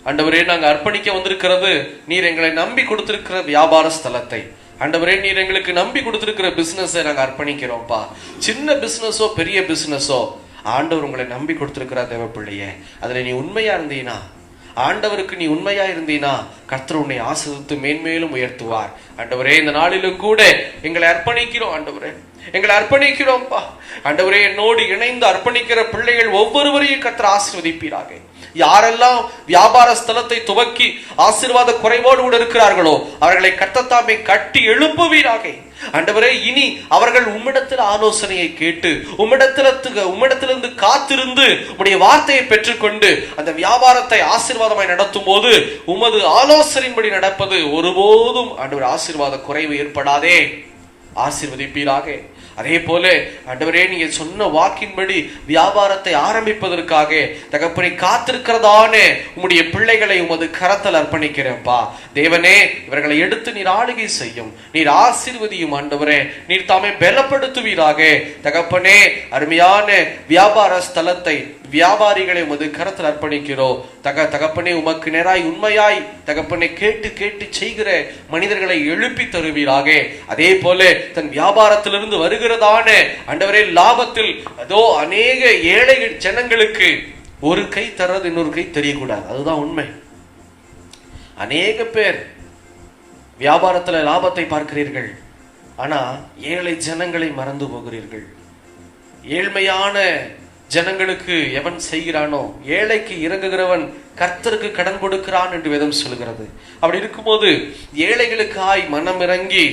ஆண்டவரே நாங்க அர்ப்பணிக்க வந்திருக்கிறது நீர் எங்களை நம்பி கொடுத்திருக்கிற வியாபார ஸ்தலத்தை, ஆண்டவரே, நீர் எங்களுக்கு நம்பி கொடுத்திருக்கிற பிசினஸை நாங்க அர்ப்பணிக்கிறோம்ப்பா. சின்ன பிசினஸோ பெரிய பிசினஸோ, ஆண்டவர் உங்களை நம்பி கொடுத்திருக்கிற தேவ பிள்ளையே, அதுல நீ உண்மையா இருந்தீனா, ஆண்டவருக்கு நீ உண்மையா இருந்தீனா, கர்த்தர் உன்னை ஆசீர்வதித்து மேன்மேலும் உயர்த்துவார். ஆண்டவரே, இந்த நாளிலும் கூட எங்களை அர்ப்பணிக்கிறோம். ஆண்டவரே, எங்களை அர்ப்பணிக்கிறோம்ப்பா. ஆண்டவரே, என்னோடு இணைந்து அர்ப்பணிக்கிற பிள்ளைகள் ஒவ்வொருவரையும் கர்த்தர் ஆசீர்வதிப்பீராக. யாரெல்லாம் வியாபார ஸ்தலத்தை துவக்கி ஆசீர்வாத குறைவோடு கூட இருக்கிறார்களோ, அவர்களை கர்த்தர் தாமே கட்டி எழுப்புவீராக. ஆண்டவரே, இனி அவர்கள் உம்மிடத்தில் ஆலோசனையை கேட்டு உம்மிடத்திலிருந்து காத்திருந்து உம்முடைய வார்த்தையை பெற்றுக்கொண்டு அந்த வியாபாரத்தை ஆசீர்வாதமாய் நடத்தும் போது உமது ஆலோசனையின்படி நடப்பது ஒருபோதும் ஆண்டவர் ஆசீர்வாத குறைவு ஏற்படாதே. ஆசீர்வதிப்பீராக. அதே போல ஆண்டவரே, நீங்க சொன்ன வாக்கின்படி வியாபாரத்தை ஆரம்பிப்பதற்காக தகப்பனை காத்திருக்கிறதான உம்முடைய பிள்ளைகளை உமது கரத்தில் அர்ப்பணிக்கிறேன்ப்பா. தேவனே, இவர்களை எடுத்து நீர் ஆளுகை செய்யும், நீர் ஆசீர்வதியும். ஆண்டவரே, நீர் தாமே பலப்படுத்துவீராக. தகப்பனே, அருமையான வியாபார ஸ்தலத்தை, வியாபாரிகளை உமது கரத்தில் அர்ப்பணிக்கிறோம். தகப்பனே, உமக்கு நேராய் உண்மையாய் தகப்பனை கேட்டு கேட்டு செய்கிற மனிதர்களை எழுப்பி தருவீராக. அதே போல தன் வியாபாரத்திலிருந்து வருகிறதான ஆண்டவரே லாபத்தில் அதோ அநேக ஏழை ஜனங்களுக்கு ஒரு கை தர்றது இன்னொரு கை தெரியக்கூடாது. அதுதான் உண்மை. அநேக பேர் வியாபாரத்தில் லாபத்தை பார்க்கிறீர்கள், ஆனா ஏழை ஜனங்களை மறந்து போகிறீர்கள். ஏழ்மையான ஜனங்களுக்கு எவன் செய்கிறானோ, ஏழைக்கு இறங்குகிறவன் கர்த்தருக்கு கடன் கொடுக்கிறான் என்று வேதம் சொல்கிறது. அப்படி இருக்கும்போது ஏழைகளுக்காய் மனம் இறங்கி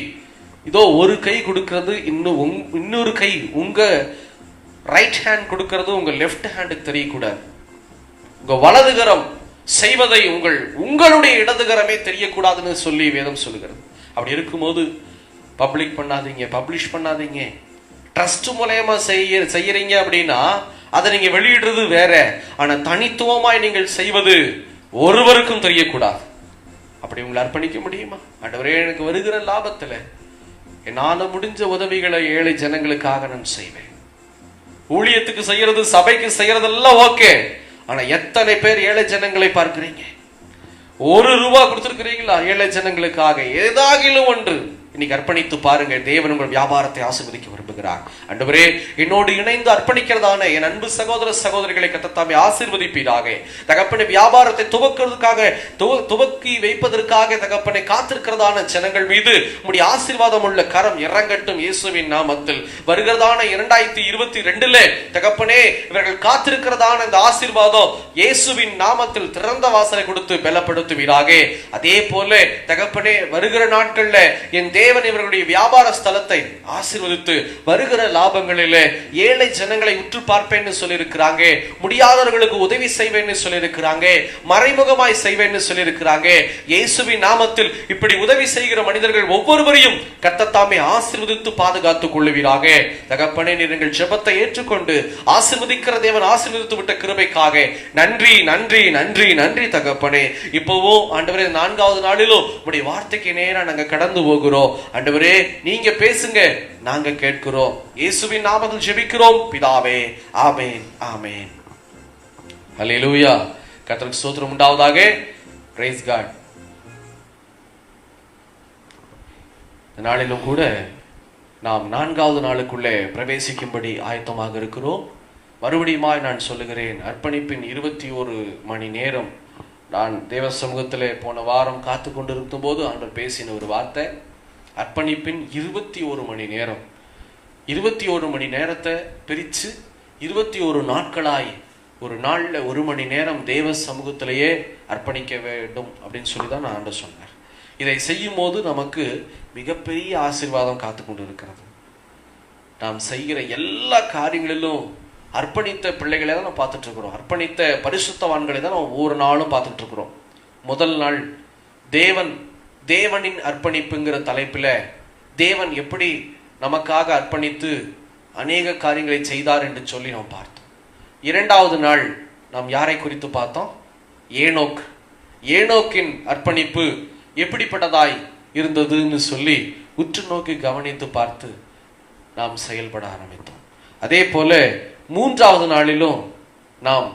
இதோ ஒரு கை கொடுக்கிறது, இன்னொரு கை உங்க ரைட் ஹேண்ட் கொடுக்கிறது உங்க லெஃப்ட் ஹேண்டுக்கு தெரியக்கூடாது. உங்க வலதுகரம் செய்வதை உங்களுடைய இடதுகரமே தெரியக்கூடாதுன்னு சொல்லி வேதம் சொல்லுகிறது. அப்படி இருக்கும்போது பப்ளிக் பண்ணாதீங்க, பப்ளிஷ் பண்ணாதீங்க. ட்ரஸ்ட் மூலமா செய்யறீங்க அப்படின்னா அதை நீங்க வெளியிடுறது வேற, ஆனா தனித்துவமாய் நீங்கள் செய்வது ஒருவருக்கும் தெரியக்கூடாது. அப்படி உங்களை அர்ப்பணிக்க முடியுமா? ஆண்டவரே, எனக்கு வருகிற லாபத்துல என்னால முடிஞ்ச உதவிகளை ஏழை ஜனங்களுக்காக நான் செய்வேன். ஊழியத்துக்கு செய்யறது, சபைக்கு செய்யறதெல்லாம் ஓகே, ஆனா எத்தனை பேர் ஏழை ஜனங்களை பார்க்கிறீங்க? ₹1 கொடுத்திருக்கிறீங்களா ஏழை ஜனங்களுக்காக? ஏதாகிலும் ஒன்று இன்னைக்கு அர்ப்பணித்து பாருங்க. தேவன் உங்கள் வியாபாரத்தை ஆசீர்வதிக்க விரும்புகிறார். ஆண்டவரே, என்னோடு இணைந்து அர்ப்பணிக்கிறதான என் அன்பு சகோதர சகோதரிகளை கர்த்தர் ஆசீர்வதிப்பீராக. தகப்பனை வியாபாரத்தை துவக்கி வைப்பதற்காக தகப்பனை காத்திருக்கிறதான ஜனங்கள் மீது உம்முடைய ஆசீர்வாதம் உள்ள கரம் இறங்கட்டும் இயேசுவின் நாமத்தில். வருகிறதான 2022 தகப்பனே, இவர்கள் காத்திருக்கிறதான இந்த ஆசீர்வாதம் இயேசுவின் நாமத்தில் திறந்த வாசலை கொடுத்து பலப்படுத்துவீராக. அதே போல தகப்பனே, வருகிற நாட்கள்ல என் தேவன் இவர்களுடைய வியாபார ஸ்தலத்தை ஆசீர்வதித்து வருகிற லாபங்களிலே ஏழை ஜனங்களை உற்று பார்ப்பேன்னு சொல்லியிருக்கிறாங்க. முடியாதவர்களுக்கு உதவி செய்வேன்னு சொல்லியிருக்கிறாங்க. மறைமுகமாய் செய்வேன்னு சொல்லியிருக்கிறாங்க. இயேசுவின் நாமத்தில் இப்படி உதவி செய்கிற மனிதர்கள் ஒவ்வொருவரையும் கர்த்தர் தாமே ஆசீர்வதித்து பாதுகாத்துக் கொள்ளுவீராக. தகப்பனே, நீங்கள் ஜெபத்தை ஏற்றுக்கொண்டு ஆசீர்வதிக்கிற தேவன் ஆசீர்வதித்து விட்ட கிருபைக்காக நன்றி நன்றி நன்றி நன்றி தகப்பனே. இப்போவும் ஆண்டவரே, 4வது நாளிலும் உடைய வார்த்தைக்கு நேரா நாங்க கடந்து போகிறோம். ஆண்டவரே, நீங்க பேசுங்க, நாங்க கேட்கிறோம். இயேசுவின் நாமத்தில் ஜெபிக்கிறோம் பிதாவே, ஆமென் ஆமென். ஹல்லேலூயா. கர்த்தருக்கு ஸ்தோத்திரம் உண்டாவதாக. Praise God. இந்த நாளிலும் கூட நாம் 4வது நாளுக்குள்ளே பிரவேசிக்கும்படி ஆயத்தமாக இருக்கிறோம். மறுபடியுமாய் நான் சொல்லுகிறேன், அர்ப்பணிப்பின் 21 மணி நேரம். நான் தேவ சமூகத்திலே போன வாரம் காத்து கொண்டிருக்கும் போது ஆண்டவர் பேசின ஒரு வார்த்தை, அர்ப்பணிப்பின் 21 மணி நேரம். 21 மணி நேரத்தை பிரித்து 21 நாட்களாய் ஒரு நாள்ல 1 மணி நேரம் தேவ சமூகத்திலேயே அர்ப்பணிக்க வேண்டும் அப்படின்னு சொல்லி தான் நான் ஆண்டவர் சொன்னார். இதை செய்யும் போது நமக்கு மிகப்பெரிய ஆசீர்வாதம் காத்து கொண்டு இருக்கிறது. நாம் செய்கிற எல்லா காரியங்களிலும் அர்ப்பணித்த பிள்ளைகளை தான் நம்ம பார்த்துட்டு இருக்கிறோம். அர்ப்பணித்த பரிசுத்தவான்களை தான் நம்ம ஒவ்வொரு நாளும் பார்த்துட்டு இருக்கிறோம். முதல் நாள் தேவனின் அர்ப்பணிப்புங்கிற தலைப்பில் தேவன் எப்படி நமக்காக அர்ப்பணித்து அநேக காரியங்களை செய்தார் என்று சொல்லி நாம் பார்த்தோம். 2வது நாள் நாம் யாரை குறித்து பார்த்தோம்? ஏனோக்கின் அர்ப்பணிப்பு எப்படிப்பட்டதாய் இருந்ததுன்னு சொல்லி உற்று நோக்கி கவனித்து பார்த்து நாம் செயல்பட ஆரம்பித்தோம். அதே போல 3வது நாளிலும் நாம்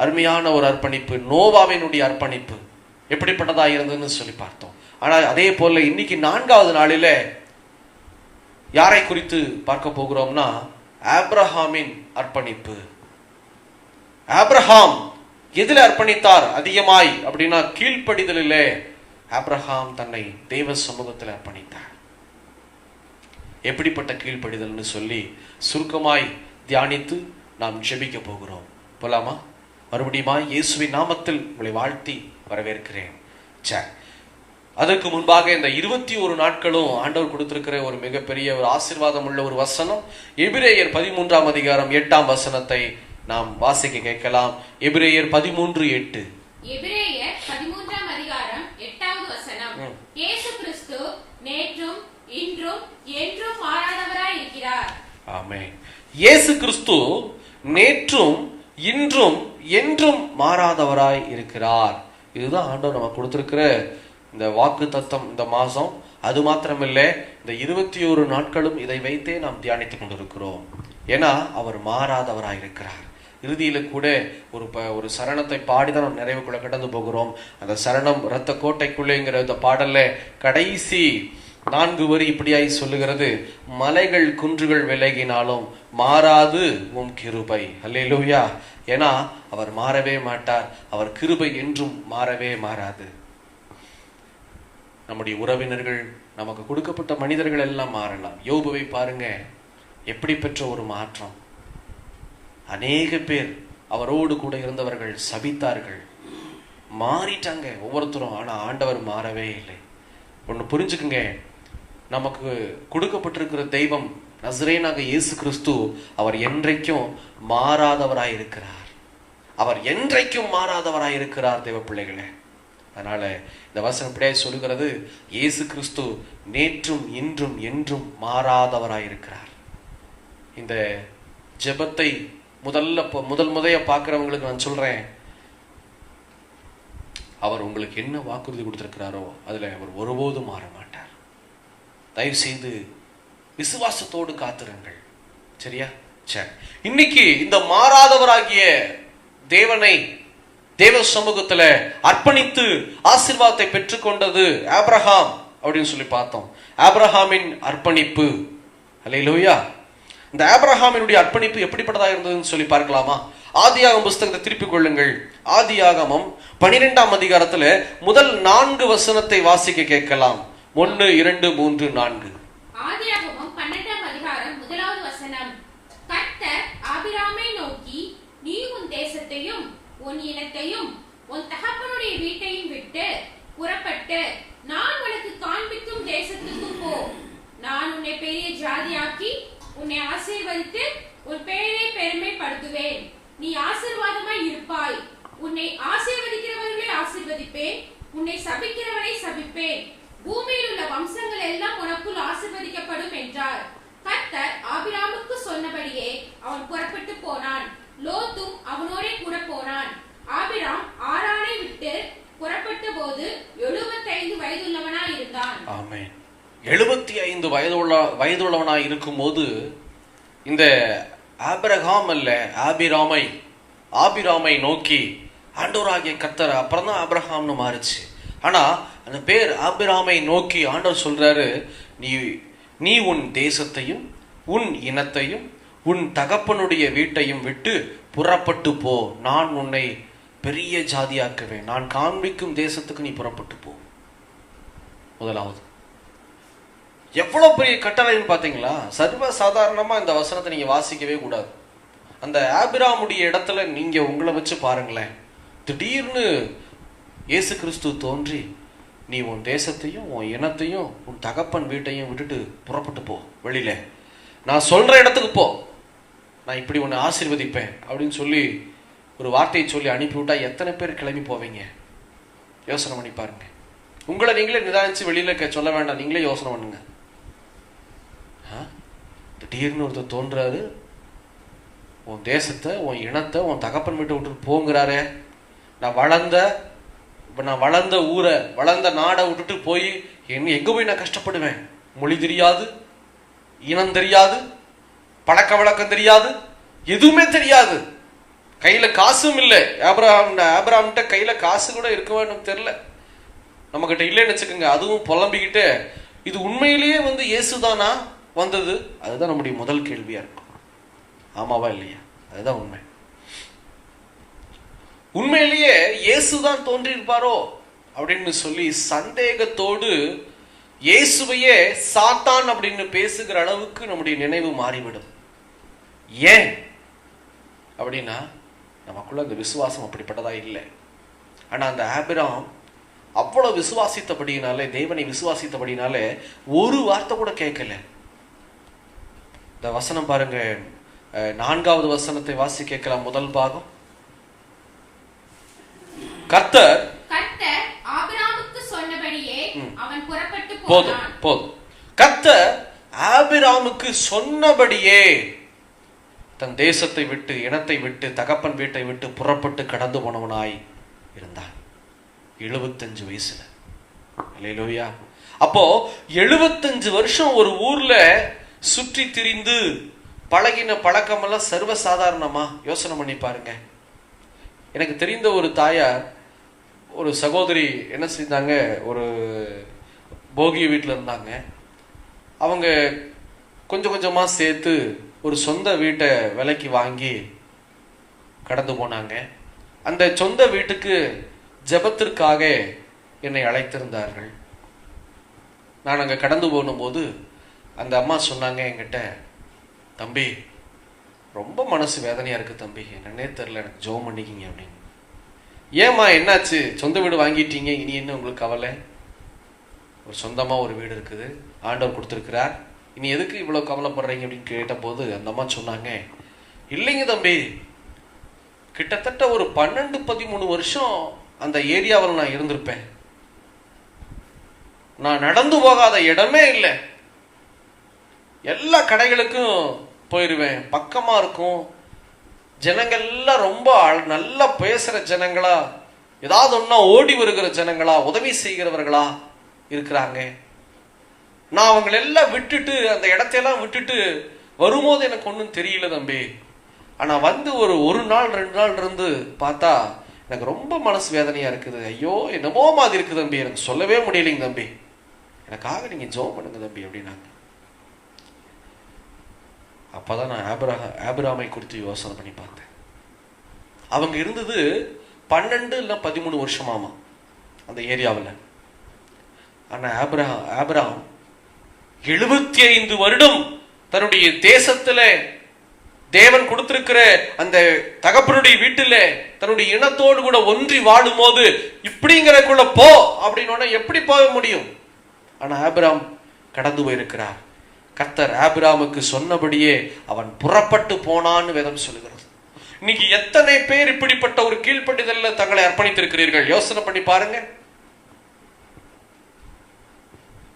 அருமையான ஒரு அர்ப்பணிப்பு, நோவாவினுடைய அர்ப்பணிப்பு எப்படிப்பட்டதா இருந்ததுன்னு சொல்லி பார்த்தோம். ஆனால் அதே போல இன்னைக்கு 4வது நாளில யாரை குறித்து பார்க்க போகிறோம்னா ஆபிரகாமின் அர்ப்பணிப்பு. ஆபிரகாம் எதில் அர்ப்பணித்தார் அதிகமாய் அப்படின்னா கீழ்ப்படிதலிலே ஆபிரகாம் தன்னை தெய்வ சமூகத்தில் அர்ப்பணித்தார். எப்படிப்பட்ட கீழ்ப்படிதல்னு சொல்லி சுருக்கமாய் தியானித்து நாம் ஜெபிக்க போகிறோம். போலாமா? மறுபடியும் இயேசுவின் நாமத்தில் உங்களை வாழ்த்தி வரவேற்கிறேன். அதற்கு முன்பாக இந்த 21 நாட்களும் ஆண்டவர் கொடுத்திருக்கிற ஒரு மிகப்பெரிய ஒரு ஆசீர்வாதம் உள்ள ஒரு வசனம், எபிரேயர் 13ஆம் அதிகாரம் 8ஆம் வசனத்தை நாம் வாசிக்க கேட்கலாம். எபிரேயர் 13:8. எபிரேயர் 13ஆம் அதிகாரம் 8வது வசனம். இயேசு கிறிஸ்து நேற்றும் இன்றும் என்றும் மாறாதவராய் இருக்கிறார். ஆமென். இயேசு கிறிஸ்து நேற்றும் இன்றும் என்றும் மாறாதவராய் இருக்கிறார். இதுதான் ஆண்டவர் நமக்கு கொடுத்திருக்கிற இந்த வாக்கு தத்தம் இந்த மாசம். அது மாத்திரமில்லை, இந்த 21 நாட்களும் இதை வைத்தே நாம் தியானித்துக் கொண்டிருக்கிறோம். ஏன்னா அவர் மாறாதவராய் இருக்கிறார். இறுதியில கூட ஒரு சரணத்தை பாடிதான் நாம் நிறைவுக்குள்ள கடந்து போகிறோம். அந்த சரணம் இரத்த கோட்டைக்குள்ளேங்கிற இந்த பாடல்ல கடைசி 4 வரி இப்படியாய் சொல்லுகிறது, மலைகள் குன்றுகள் விலகினாலும் மாறாது உம் கிருபை. அல்லேலூயா. ஏன்னா அவர் மாறவே மாட்டார். அவர் கிருபை என்றும் மாறவே மாறாது. நம்முடைய உறவினர்கள், நமக்கு கொடுக்கப்பட்ட மனிதர்கள் எல்லாம் மாறலாம். யோபுவை பாருங்க, எப்படி பெற்ற ஒரு மாற்றம். அநேக பேர் அவரோடு கூட இருந்தவர்கள் சபித்தார்கள், மாறிட்டாங்க ஒவ்வொருத்தரும். ஆனா ஆண்டவர் மாறவே இல்லை. ஒன்னு புரிஞ்சுக்குங்க, நமக்கு கொடுக்கப்பட்டிருக்கிற தெய்வம் நசரேயனாக இயேசு கிறிஸ்து அவர் என்றைக்கும் மாறாதவராய் இருக்கிறார். அவர் என்றைக்கும் மாறாதவராய் இருக்கிறார் தேவ பிள்ளைகளே. அதனால இந்த வசனம் இப்படியே சொல்லுகிறது, இயேசு கிறிஸ்து நேற்றும் இன்றும் என்றும் மாறாதவராய் இருக்கிறார். இந்த ஜெபத்தை முதல்ல பார்க்கிறவங்களுக்கு நான் சொல்றேன், அவர் உங்களுக்கு என்ன வாக்குறுதி கொடுத்திருக்கிறாரோ அதுல அவர் ஒருபோதும் மாற மாட்டார். தயவு செய்து விசுவாசத்தோடு காத்திருங்கள். சரியா? சரி. இன்னைக்கு இந்த மாறாதவராகிய தேவனை தேவ சமூகத்துல அர்ப்பணித்து ஆசீர்வாதத்தை பெற்றுக்கொண்டது ஆபிரகாம் அப்படின்னு சொல்லி பார்த்தோம். ஆபிரகாமின் அர்ப்பணிப்பு. அல்லேலூயா. இந்த ஆபிரகாமினுடைய அர்ப்பணிப்பு எப்படிப்பட்டதா இருந்ததுன்னு சொல்லி பார்க்கலாமா? ஆதியாகமம் புஸ்தகத்தை திருப்பிக் கொள்ளுங்கள். ஆதியாகமம் 12ஆம் அதிகாரத்துல முதல் 4 வசனத்தை வாசிக்க கேட்கலாம். 1, 2, 3, 4. ஆதியாகமம் 12ஆம் அதிகாரம் 1வது வசனம். கர்த்தர் ஆபிரகாமை நோக்கி, நீ உன் தேசத்தையும் உன் இனத்தையும் உன் தகப்பனுடைய வீட்டையும் விட்டு புறப்பட்டு நான் உனக்கு காண்பிக்கும் தேசத்துக்கு போ. நான் உன்னை பெரிய ஜாதியாக்கி உன்னை ஆசீர்வதித்து உன் பெயரை பெருமைப்படுத்துவேன். நீ ஆசீர்வாதமாய் இருப்பாய். உன்னை ஆசீர்வதிக்கிறவர்களை ஆசீர்வதிப்பேன், உன்னை சபிக்கிறவனை சபிப்பேன். பூமியில் உள்ள வம்சங்கள் எல்லாம் உனக்குள் ஆசீர்வதிக்கப்படும் என்றார். கர்த்தர் ஆபிரகாமுக்கு சொன்னபடியே அவன் புறப்பட்டு போனான். லோத்தும் அவனோடே கூட போனான். ஆபிரகாம் ஆரானை விட்டு புறப்பட்ட போது 75 வயதுள்ளவனாய் இருந்தான். ஆமென். 75 வயதுள்ளவனாய் இருக்கும் போது இந்த ஆபிரகாம் அல்ல ஆபிராமை நோக்கி ஆண்டவராகிய கர்த்தர், அப்புறம் தான் ஆபிரகாம்னு மாறுச்சு. ஆனா அந்த பேர் ஆபிராமை நோக்கி ஆண்டவர் சொல்றாரு, நீ உன் தேசத்தையும் உன் இனத்தையும் உன் தகப்பனுடைய வீட்டையும் விட்டு புறப்பட்டு போ. நான் உன்னை பெரிய ஜாதியாக்குவேன். நான் காண்பிக்கும் தேசத்துக்கு நீ புறப்பட்டு போ. முதலாவது எவ்வளவு பெரிய கட்டளைன்னு பாத்தீங்களா? சர்வ சாதாரணமா இந்த வசனத்தை நீங்க வாசிக்கவே கூடாது. அந்த ஆபிராமுடைய இடத்துல நீங்க உங்களை வச்சு பாருங்களேன். திடீர்னு இயேசு கிறிஸ்து தோன்றி, நீ உன் தேசத்தையும் உன் இனத்தையும் உன் தகப்பன் வீட்டையும் விட்டுட்டு புறப்பட்டு போ, வெளியில நான் சொல்ற இடத்துக்கு போ, நான் இப்படி உன்னை ஆசீர்வதிப்பேன் அப்படின்னு சொல்லி ஒரு வார்த்தையை சொல்லி அனுப்பிவிட்டா எத்தனை பேர் கிளம்பி போவீங்க? யோசனை பண்ணி பாருங்க. உங்களை நீங்களே நிதானிச்சு வெளியில சொல்ல வேண்டாம், நீங்களே யோசனை பண்ணுங்க. திடீர்னு ஒருத்தர் தோன்றாரு, உன் தேசத்தை உன் இனத்தை உன் தகப்பன் வீட்டை விட்டுட்டு போங்கிறாரே. நான் வளர்ந்த ஊரை வளர்ந்த நாடை விட்டுட்டு போய் எங்க போய் நான் கஷ்டப்படுவேன்? மொழி தெரியாது, இனம் தெரியாது, பழக்க வழக்கம் தெரியாது, எதுவுமே தெரியாது, கையில காசும் இல்லை. ஆபிரகாம்கிட்ட கையில காசு கூட இருக்க வேண்டும் தெரியல. நம்ம கிட்ட இல்லைன்னு வச்சுக்கோங்க, அதுவும் புலம்பிக்கிட்டு இது உண்மையிலேயே இயேசுதானா வந்தது? அதுதான் நம்முடைய முதல் கேள்வியா இருக்கும். ஆமாவா இல்லையா? அதுதான் உண்மை. உண்மையிலேயே இயேசுதான் தோன்றியிருப்பாரோ அப்படின்னு சொல்லி சந்தேகத்தோடு இயேசுவையே சாத்தான் அப்படின்னு பேசுகிற அளவுக்கு நம்முடைய நினைவு மாறிவிடும். ஏன் அப்படின்னா நமக்குள்ள அந்த விசுவாசம் அப்படிப்பட்டதா இல்லை. ஆனா அந்த ஆபிரகாம் அவ்வளவு விசுவாசித்தபடினாலே, தேவனை விசுவாசித்தபடினாலே ஒரு வார்த்தை கூட கேட்கல. இந்த வசனம் பாருங்க, 4வது வசனத்தை வாசி கேட்கலாம். முதல் பாகம். கர்த்தர் ஆபிரகாமுக்கு சொன்னபடியே அவன் புறப்பட்டு போனான். போதும். கர்த்தர் ஆபிரகாமுக்கு சொன்னபடியே தன் தேசத்தை விட்டு, இனத்தை விட்டு, தகப்பன் வீட்டை விட்டு புறப்பட்டு கடந்து போனவனாய் இருந்தான் 75 வயசுல. அல்லேலூயா. அப்போ 75 வருஷம் ஒரு ஊர்ல சுற்றி திரிந்து பழகின பழக்கமெல்லாம் சர்வசாதாரணமா? யோசனை பண்ணி பாருங்க. எனக்கு தெரிந்த ஒரு தாயார், ஒரு சகோதரி என்ன செய்தாங்க, ஒரு போகிய வீட்டில் இருந்தாங்க. அவங்க கொஞ்சம் கொஞ்சமா சேர்த்து ஒரு சொந்த வீட்டை விலைக்கு வாங்கி கடந்து போனாங்க. அந்த சொந்த வீட்டுக்கு ஜெபத்திற்காக என்னை அழைத்திருந்தார்கள். நான் அங்கே கடந்து போகும்போது அந்த அம்மா சொன்னாங்க என்கிட்ட, தம்பி ரொம்ப மனசு வேதனையா இருக்கு தம்பி, என்னன்னே தெரியல, எனக்கு ஜெபம் பண்ணிக்கிங்க அப்படின்னு. ஏம்மா என்னாச்சு? சொந்த வீடு வாங்கிட்டீங்க, இனி என்ன உங்களுக்கு கவலை? ஒரு சொந்தமா ஒரு வீடு இருக்குது, ஆண்டவர் கொடுத்துருக்கிறார், இனி எதுக்கு இவ்வளவு கவலைப்படுறீங்க அப்படின்னு கேட்ட போது அந்த அம்மா சொன்னாங்க, இல்லைங்க தம்பி, கிட்டத்தட்ட ஒரு 12-13 வருஷம் அந்த ஏரியாவில் நான் இருந்திருப்பேன். நான் நடந்து போகாத இடமே இல்லை. எல்லா கடைகளுக்கும் போயிருவேன், பக்கமா இருக்கும். ஜனங்கள்லாம் ரொம்ப நல்லா பேசுற ஜனங்களா, ஏதாவது ஒன்னா ஓடி வருகிற ஜனங்களா, உதவி செய்கிறவர்களா இருக்கிறாங்க. நான் அவங்களெல்லாம் விட்டுட்டு, அந்த இடத்தையெல்லாம் விட்டுட்டு வரும்போது எனக்கு ஒன்றும் தெரியல தம்பி. ஆனா ஒரு நாள் 2 நாள் இருந்து பார்த்தா எனக்கு ரொம்ப மனசு வேதனையா இருக்குது. ஐயோ என்னமோ மாதிரி இருக்குது தம்பி, எனக்கு சொல்லவே முடியலைங்க தம்பி, எனக்காக நீங்க ஜெபம் பண்ணுங்க தம்பி அப்படின்னாங்க. அப்பதான் நான் ஆபிரகாமை குறித்து யோசனை பண்ணி பார்த்தேன். அவங்க இருந்தது 12 இல்ல 13 வருஷமாமா அந்த ஏரியாவில். ஆனா ஆபிரகாம் 75 வருடம் தன்னுடைய தேசத்துல தேவன் கொடுத்திருக்கிற அந்த தகப்பனுடைய வீட்டில தன்னுடைய இனத்தோடு கூட ஒன்றி வாழும் போது இப்படிங்கிறக்குள்ள போ அப்படின்னு எப்படி போக முடியும்? ஆனா ஆபிரகாம் கடந்து போயிருக்கிறார். கர்த்தர் ஆபிரகாமுக்கு சொன்னபடியே அவன் புறப்பட்டு போனான்னு வேதம் சொல்லுகிறது. இன்னைக்கு எத்தனை பேர் இப்படிப்பட்ட ஒரு கீழ்ப்படிதல்ல தங்களை அர்ப்பணித்திருக்கிறீர்கள்? யோசனை பண்ணி பாருங்க.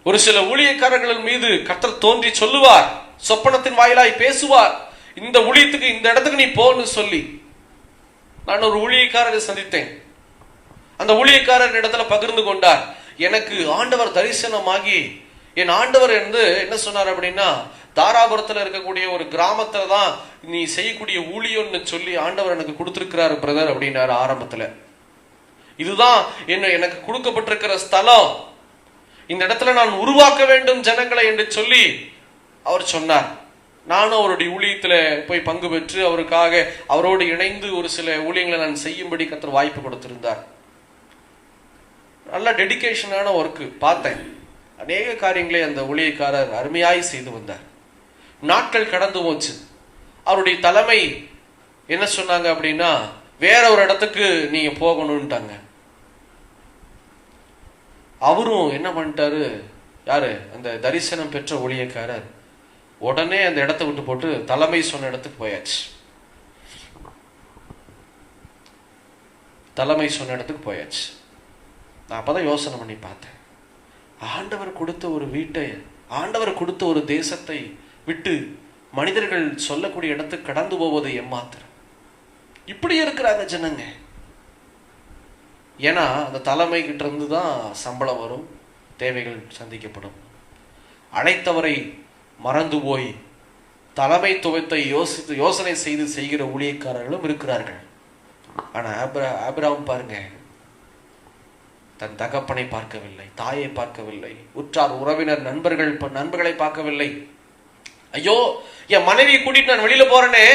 ஒரு சில ஊழியக்காரர்கள் மீது கர்த்தர் தோன்றி சொல்லுவார், சொப்பனத்தின் வாயிலாய் பேசுவார், இந்த ஊழியத்துக்கு இந்த இடத்துக்கு நீ போன்னு சொல்லி. நான் ஒரு ஊழியக்காரரை சந்தித்தேன். அந்த ஊழியக்காரர் இடத்துல பகிர்ந்து கொண்டார், எனக்கு ஆண்டவர் தரிசனமாகி என் ஆண்டவர் என்ன சொன்னார் அப்படின்னா, தாராபுரத்துல இருக்கக்கூடிய ஒரு கிராமத்துல தான் நீ செய்யக்கூடிய ஊழியம்னு சொல்லி ஆண்டவர் எனக்கு கொடுத்திருக்கிறாரு பிரதர் அப்படின்னாரு ஆரம்பத்துல. இதுதான் எனக்கு கொடுக்கப்பட்டிருக்கிற ஸ்தலம், இந்த இடத்துல நான் உருவாக்க வேண்டும் ஜனங்களை என்று சொல்லி அவர் சொன்னார். நானும் அவருடைய ஊழியத்துல போய் பங்கு பெற்று அவருக்காக அவரோடு இணைந்து ஒரு சில ஊழியங்களை நான் செய்யும்படி கர்த்தர் வாய்ப்பு கொடுத்திருந்தார். நல்ல டெடிகேஷனான ஒர்க்கு பார்த்தேன். அநேக காரியங்களை அந்த ஊழியக்காரர் அருமையாய் செய்து வந்தார். நாட்கள் கடந்து போச்சு. அவருடைய தலைமை என்ன சொன்னாங்க அப்படின்னா, வேற ஒரு இடத்துக்கு நீங்க போகணும்ட்டாங்க. அவரும் என்ன பண்ணிட்டாரு, யாரு அந்த தரிசனம் பெற்ற ஊழியக்காரர், உடனே அந்த இடத்தை விட்டு போட்டு தலைமை சொன்ன இடத்துக்கு போயாச்சு. தலைமை சொன்ன இடத்துக்கு போயாச்சு. நான் அப்பதான் யோசனை பண்ணி பார்த்தேன், ஆண்டவர் கொடுத்த ஒரு வீட்டை, ஆண்டவர் கொடுத்த ஒரு தேசத்தை விட்டு மனிதர்கள் சொல்லக்கூடிய இடத்துக்கு கடந்து போவது ஏமாத்திரம். இப்படி இருக்கிறாங்க ஜனங்க. ஏன்னா அந்த தலைமை கிட்ட இருந்து தான் சம்பளம் வரும், தேவைகள் சந்திக்கப்படும். அழைத்தவரை மறந்து போய் தலைமைத்துவத்தை யோசனை செய்து செய்கிற ஊழியக்காரர்களும் இருக்கிறார்கள். ஆனா ஆபிரகாம் பாருங்க, தன் தகப்பனை பார்க்கவில்லை, தாயை பார்க்கவில்லை, உற்றார் உறவினர் நண்பர்களை பார்க்கவில்லை. ஐயோ, என் மனைவி கூட்டிட்டு நான் வெளியில போறேனே,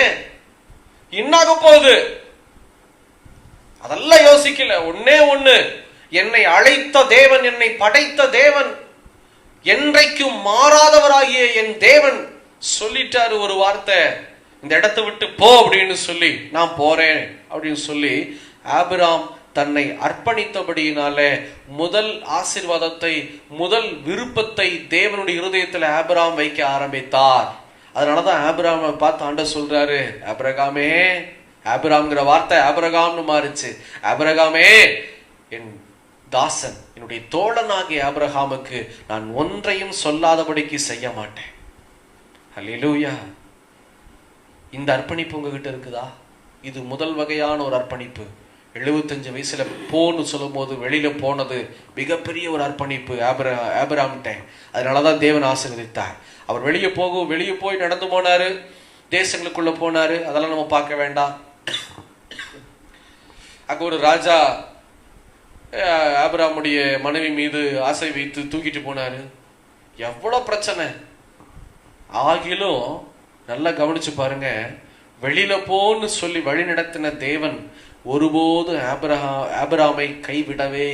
என்னாக போகுது, அதெல்லாம் யோசிக்கல. ஒன்னே ஒண்ணு, என்னை அழைத்த தேவன், என்னை படைத்த தேவன், என்றைக்கும் மாறாதவராகிய என் தேவன் சொல்லிட்டாரு ஒரு வார்த்தை, இந்த இடத்தை விட்டு போ அப்படின்னு சொல்லி, நான் போறேன் அப்படின்னு சொல்லி ஆபிராம் தன்னை அர்ப்பணித்தபடியினாலே முதல் ஆசீர்வாதத்தை, முதல் விருப்பத்தை தேவனுடைய இருதயத்தில் ஆபிராம் வைக்க ஆரம்பித்தார். அதனாலதான் ஆபிராமை பார்த்து ஆண்டவர் சொல்றாரு, ஆபிரகாமே, ஆபிராம்ங்கிற வார்த்தை ஆபிரகாம்னு மாறிச்சு. ஆபிரகாமே, என் தாசன், என்னுடைய தோழனாகிய ஆபிரகாமுக்கு நான் ஒன்றையும் சொல்லாதபடிக்கு செய்ய மாட்டேன். அல்லேலூயா. இந்த அர்ப்பணிப்பு உங்ககிட்ட இருக்குதா? இது முதல் வகையான ஒரு அர்ப்பணிப்பு. 75 வயசுல போன்னு சொல்லும் போது வெளியில போனது மிகப்பெரிய ஒரு அர்ப்பணிப்பு ஆபிரகாம்கிட்ட. அதனாலதான் தேவன் ஆசீர்வதித்தார். அவர் வெளியே போய் நடந்து போனாரு, தேசங்களுக்குள்ள போனாரு, அதெல்லாம் நம்ம பார்க்க வேண்டாம். அங்க ஒரு ராஜா ஆபிரகாமுடைய மனைவி மீது ஆசை வைத்து தூக்கிட்டு போனாரு. எவ்வளவு பிரச்சனை ஆகிலும் நல்லா கவனிச்சு பாருங்க, வெளியில போன்னு சொல்லி வழி நடத்தின தேவன் ஒருபோது ஆபிரகாமை கைவிடவே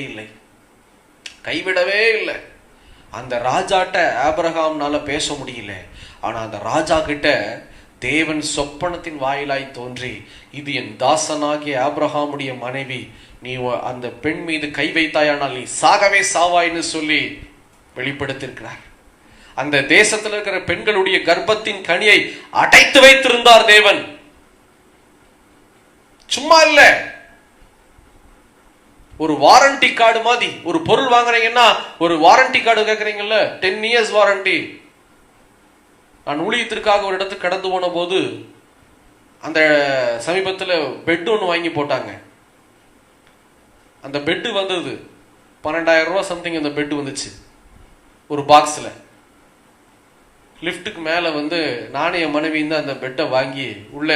இல்லை. அந்த ராஜாட்ட ஆபிரகாம்னால பேச முடியல. ஆனா அந்த ராஜா கிட்ட தேவன் சொப்பனத்தின் வாயிலாய் தோன்றி, இது என் தாசனாகிய ஆபிரகாமுடைய மனைவி, நீ அந்த பெண் மீது கை வைத்தாயானால் நீ சாகவே சாவாய்ன்னு சொல்லி வெளிப்படுத்தியிருக்கிறார். அந்த தேசத்தில் இருக்கிற பெண்களுடைய கர்ப்பத்தின் கனியை அடைத்து வைத்திருந்தார் தேவன். சும்மா இல்ல, ஒரு வாரண்டி கார்டு மாதிரி. ஒரு பொருள் வாங்குறீங்கன்னா ஒரு வாரண்டி கார்டு கேட்கறீங்கல்ல, 10 years வாரண்டி. நான் ஊழியத்திற்காக ஒரு இடத்துக்கு கடந்து போன போது அந்த சமீபத்தில் பெட் ஒன்று வாங்கி போட்டாங்க. அந்த பெட்டு வந்தது 12,000 ரூபாய் சம்திங். அந்த பெட்டு வந்துச்சு ஒரு பாக்ஸ்ல. லிஃப்ட்டுக்கு மேல நானே என் மனைவி தான் அந்த பெட்டை வாங்கி உள்ள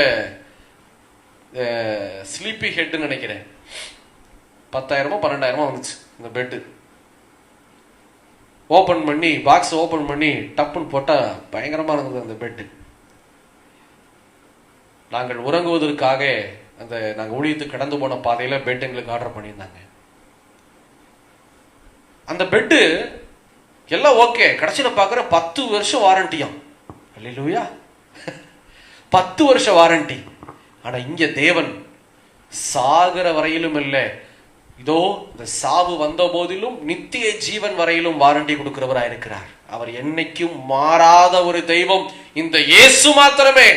ஸ்லீப்பி ஹெட்னு நினைக்கிறேன், 10,000 12,000 வந்துச்சு. இந்த பெட்டு ஓபன் பண்ணி, பாக்ஸ் ஓபன் பண்ணி டப்புன்னு போட்டா பயங்கரமா இருந்தது அந்த பெட்டு. நாங்கள் உறங்குவதற்காக நாங்க ஊழியத்துக்கு கடந்து போன பாதையில பெட் எங்களுக்கு ஆர்டர் பண்ணியிருந்தாங்க. அந்த பெட்டு எல்லாம் ஓகே. கடைசியில பாக்குற 10 வருஷம் வாரண்டியாம். அல்லேலூயா, 10 வருஷம் வாரண்டி. ஆனா இங்க தேவன் சாகர வரையிலும் இல்லை, இதோ இந்த சாவு வந்த போதிலும் நித்திய ஜீவன் வரையிலும் வாரண்டி கொடுக்கிறவராய் இருக்கிறார். அவர் என்னைக்கும் மாறாத ஒரு தெய்வம் இந்த இயேசு மாத்திரமே.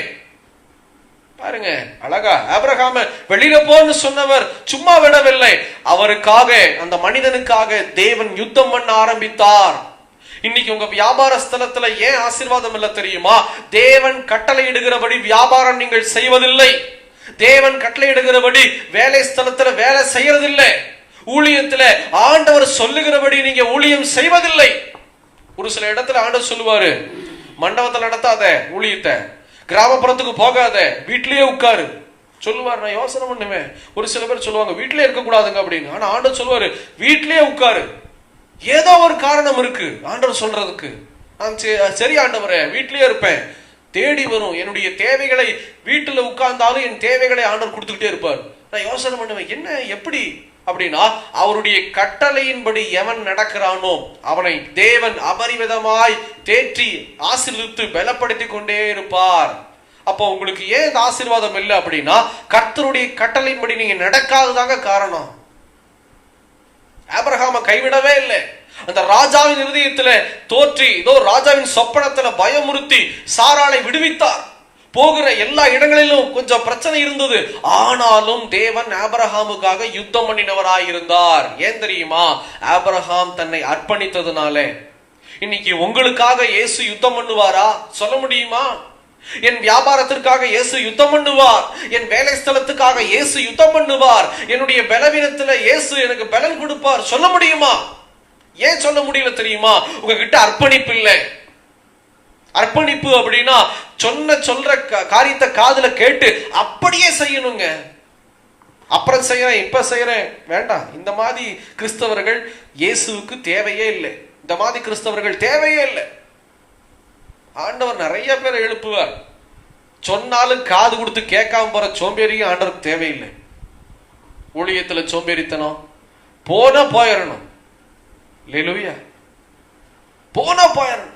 பாருங்க அழகா, ஆபிரகாம வெளியில போன்னு சொன்னவர் சும்மா விடவில்லை. அவருக்காக, அந்த மனிதனுக்காக தேவன் யுத்தம் பண்ண ஆரம்பித்தார். இன்னைக்கு உங்க வியாபார ஸ்தலத்துல ஏன் ஆசீர்வாதம் இல்ல தெரியுமா? தேவன் கட்டளை இடுகிறபடி வியாபாரம் நீங்கள் செய்வதில்லை. தேவன் கட்டளை இடுகிறபடி வேலை ஸ்தலத்துல வேலை செய்யறதில்லை. ஊழியத்துல ஆண்டவர் சொல்லுகிறபடி நீங்க ஊழியம் செய்வதில்லை. ஒரு சில இடத்துல ஆண்டவர் சொல்லுவாரு, மண்டபத்தில் நடத்தாத ஊழியத்தை, கிராமப்புறத்துக்கு போகாத, வீட்லயே உட்காரு சொல்லுவார். நான் யோசனை பண்ணுவேன், ஒரு சில பேர் சொல்லுவாங்க வீட்லயே இருக்க கூடாதுங்க அப்படின்னு. ஆனா ஆண்டவர் சொல்லுவாரு வீட்லயே உட்காரு. ஏதோ ஒரு காரணம் இருக்கு ஆண்டவர் சொல்றதுக்கு. சரி ஆண்டவரே, வீட்லயே இருப்பேன், தேடி வரும் என்னுடைய தேவைகளை. வீட்டுல உட்கார்ந்தாலும் என் தேவைகளை ஆண்டவர் கொடுத்துக்கிட்டே இருப்பார். நான் யோசனை பண்ணுவேன், என்ன எப்படி அப்படின்னா, அவருடைய கட்டளையின்படி எவன் நடக்கிறானோ அவனை தேவன் அபரிவிதமாய் தேற்றி ஆசீர்வதித்து பலப்படுத்தி கொண்டே இருப்பார். அப்போ உங்களுக்கு ஏன் ஆசீர்வாதம் இல்லை அப்படின்னா, கர்த்தருடைய கட்டளையின்படி நீங்க நடக்காததாங்க காரணம். ஆபிரகாமை கைவிடவே இல்லை. அந்த ராஜாவின் இருதயத்துல தோற்றி, இதோ ராஜாவின் சொப்பனத்துல பயமுறுத்தி சாராளை விடுவித்தார். போகிற எல்லா இடங்களிலும் கொஞ்சம் பிரச்சனை இருந்தது. ஆனாலும் தேவன் ஆபிரகாமுக்காக யுத்தம் பண்ணினவராயிருந்தார். ஏன் தெரியுமா? ஆபிரகாம் தன்னை அர்ப்பணித்ததுனால. இன்னைக்கு உங்களுக்காக இயேசு யுத்தம் பண்ணுவாரா? சொல்ல முடியுமா? என் வியாபாரத்திற்காக இயேசு யுத்தம் பண்ணுவார். என் வேலை ஸ்தலத்துக்காக இயேசு யுத்தம் பண்ணுவார். என்னுடைய பலவீனத்துல இயேசு எனக்கு பலன் கொடுப்பார். சொல்ல முடியுமா? ஏன் சொல்ல முடியல தெரியுமா? உங்ககிட்ட அர்ப்பணிப்பு இல்லை. அர்ப்பணிப்பு அப்படின்னா சொல்ற காரியத்தை காதுல கேட்டு அப்படியே செய்யணுங்க. அப்புறம் செய்யறேன், இப்ப செய்யறேன், வேண்டாம். இந்த மாதிரி கிறிஸ்தவர்கள் இயேசுவுக்கு தேவையே இல்லை. இந்த மாதிரி கிறிஸ்தவர்கள் தேவையே இல்லை. ஆண்டவர் நிறைய பேர் எழுப்புவார். சொன்னாலும் காது கொடுத்து கேட்காம போற சோம்பேறியும் ஆண்டவருக்கு தேவையில்லை. ஊழியத்துல சோம்பேறித்தனம் போனா போயிடணும். அல்லேலூயா. போனா போயிடணும்.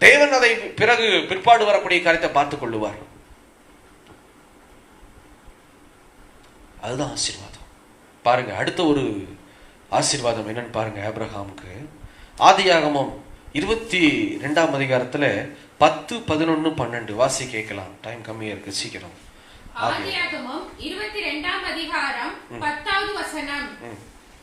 தேவன் அதை பிறகு பிற்பாடு வரக்கூடிய காரியத்தை பார்த்துக் கொள்ளுவார். அதுதான் ஆசீர்வாதம். பாருங்க, அடுத்த ஒரு ஆசீர்வாதம் என்னன்னு பாருங்க. ஆபிரகாமுக்கு ஆதியாகமம் 22ஆம் அதிகாரத்துல 10, 11, 12 வாசி கேட்கலாம். டைம் கம்மியா இருக்கு, சீக்கிரம். ஆதியாகமம் 22ஆம் அதிகாரம் 10வது வசனம்.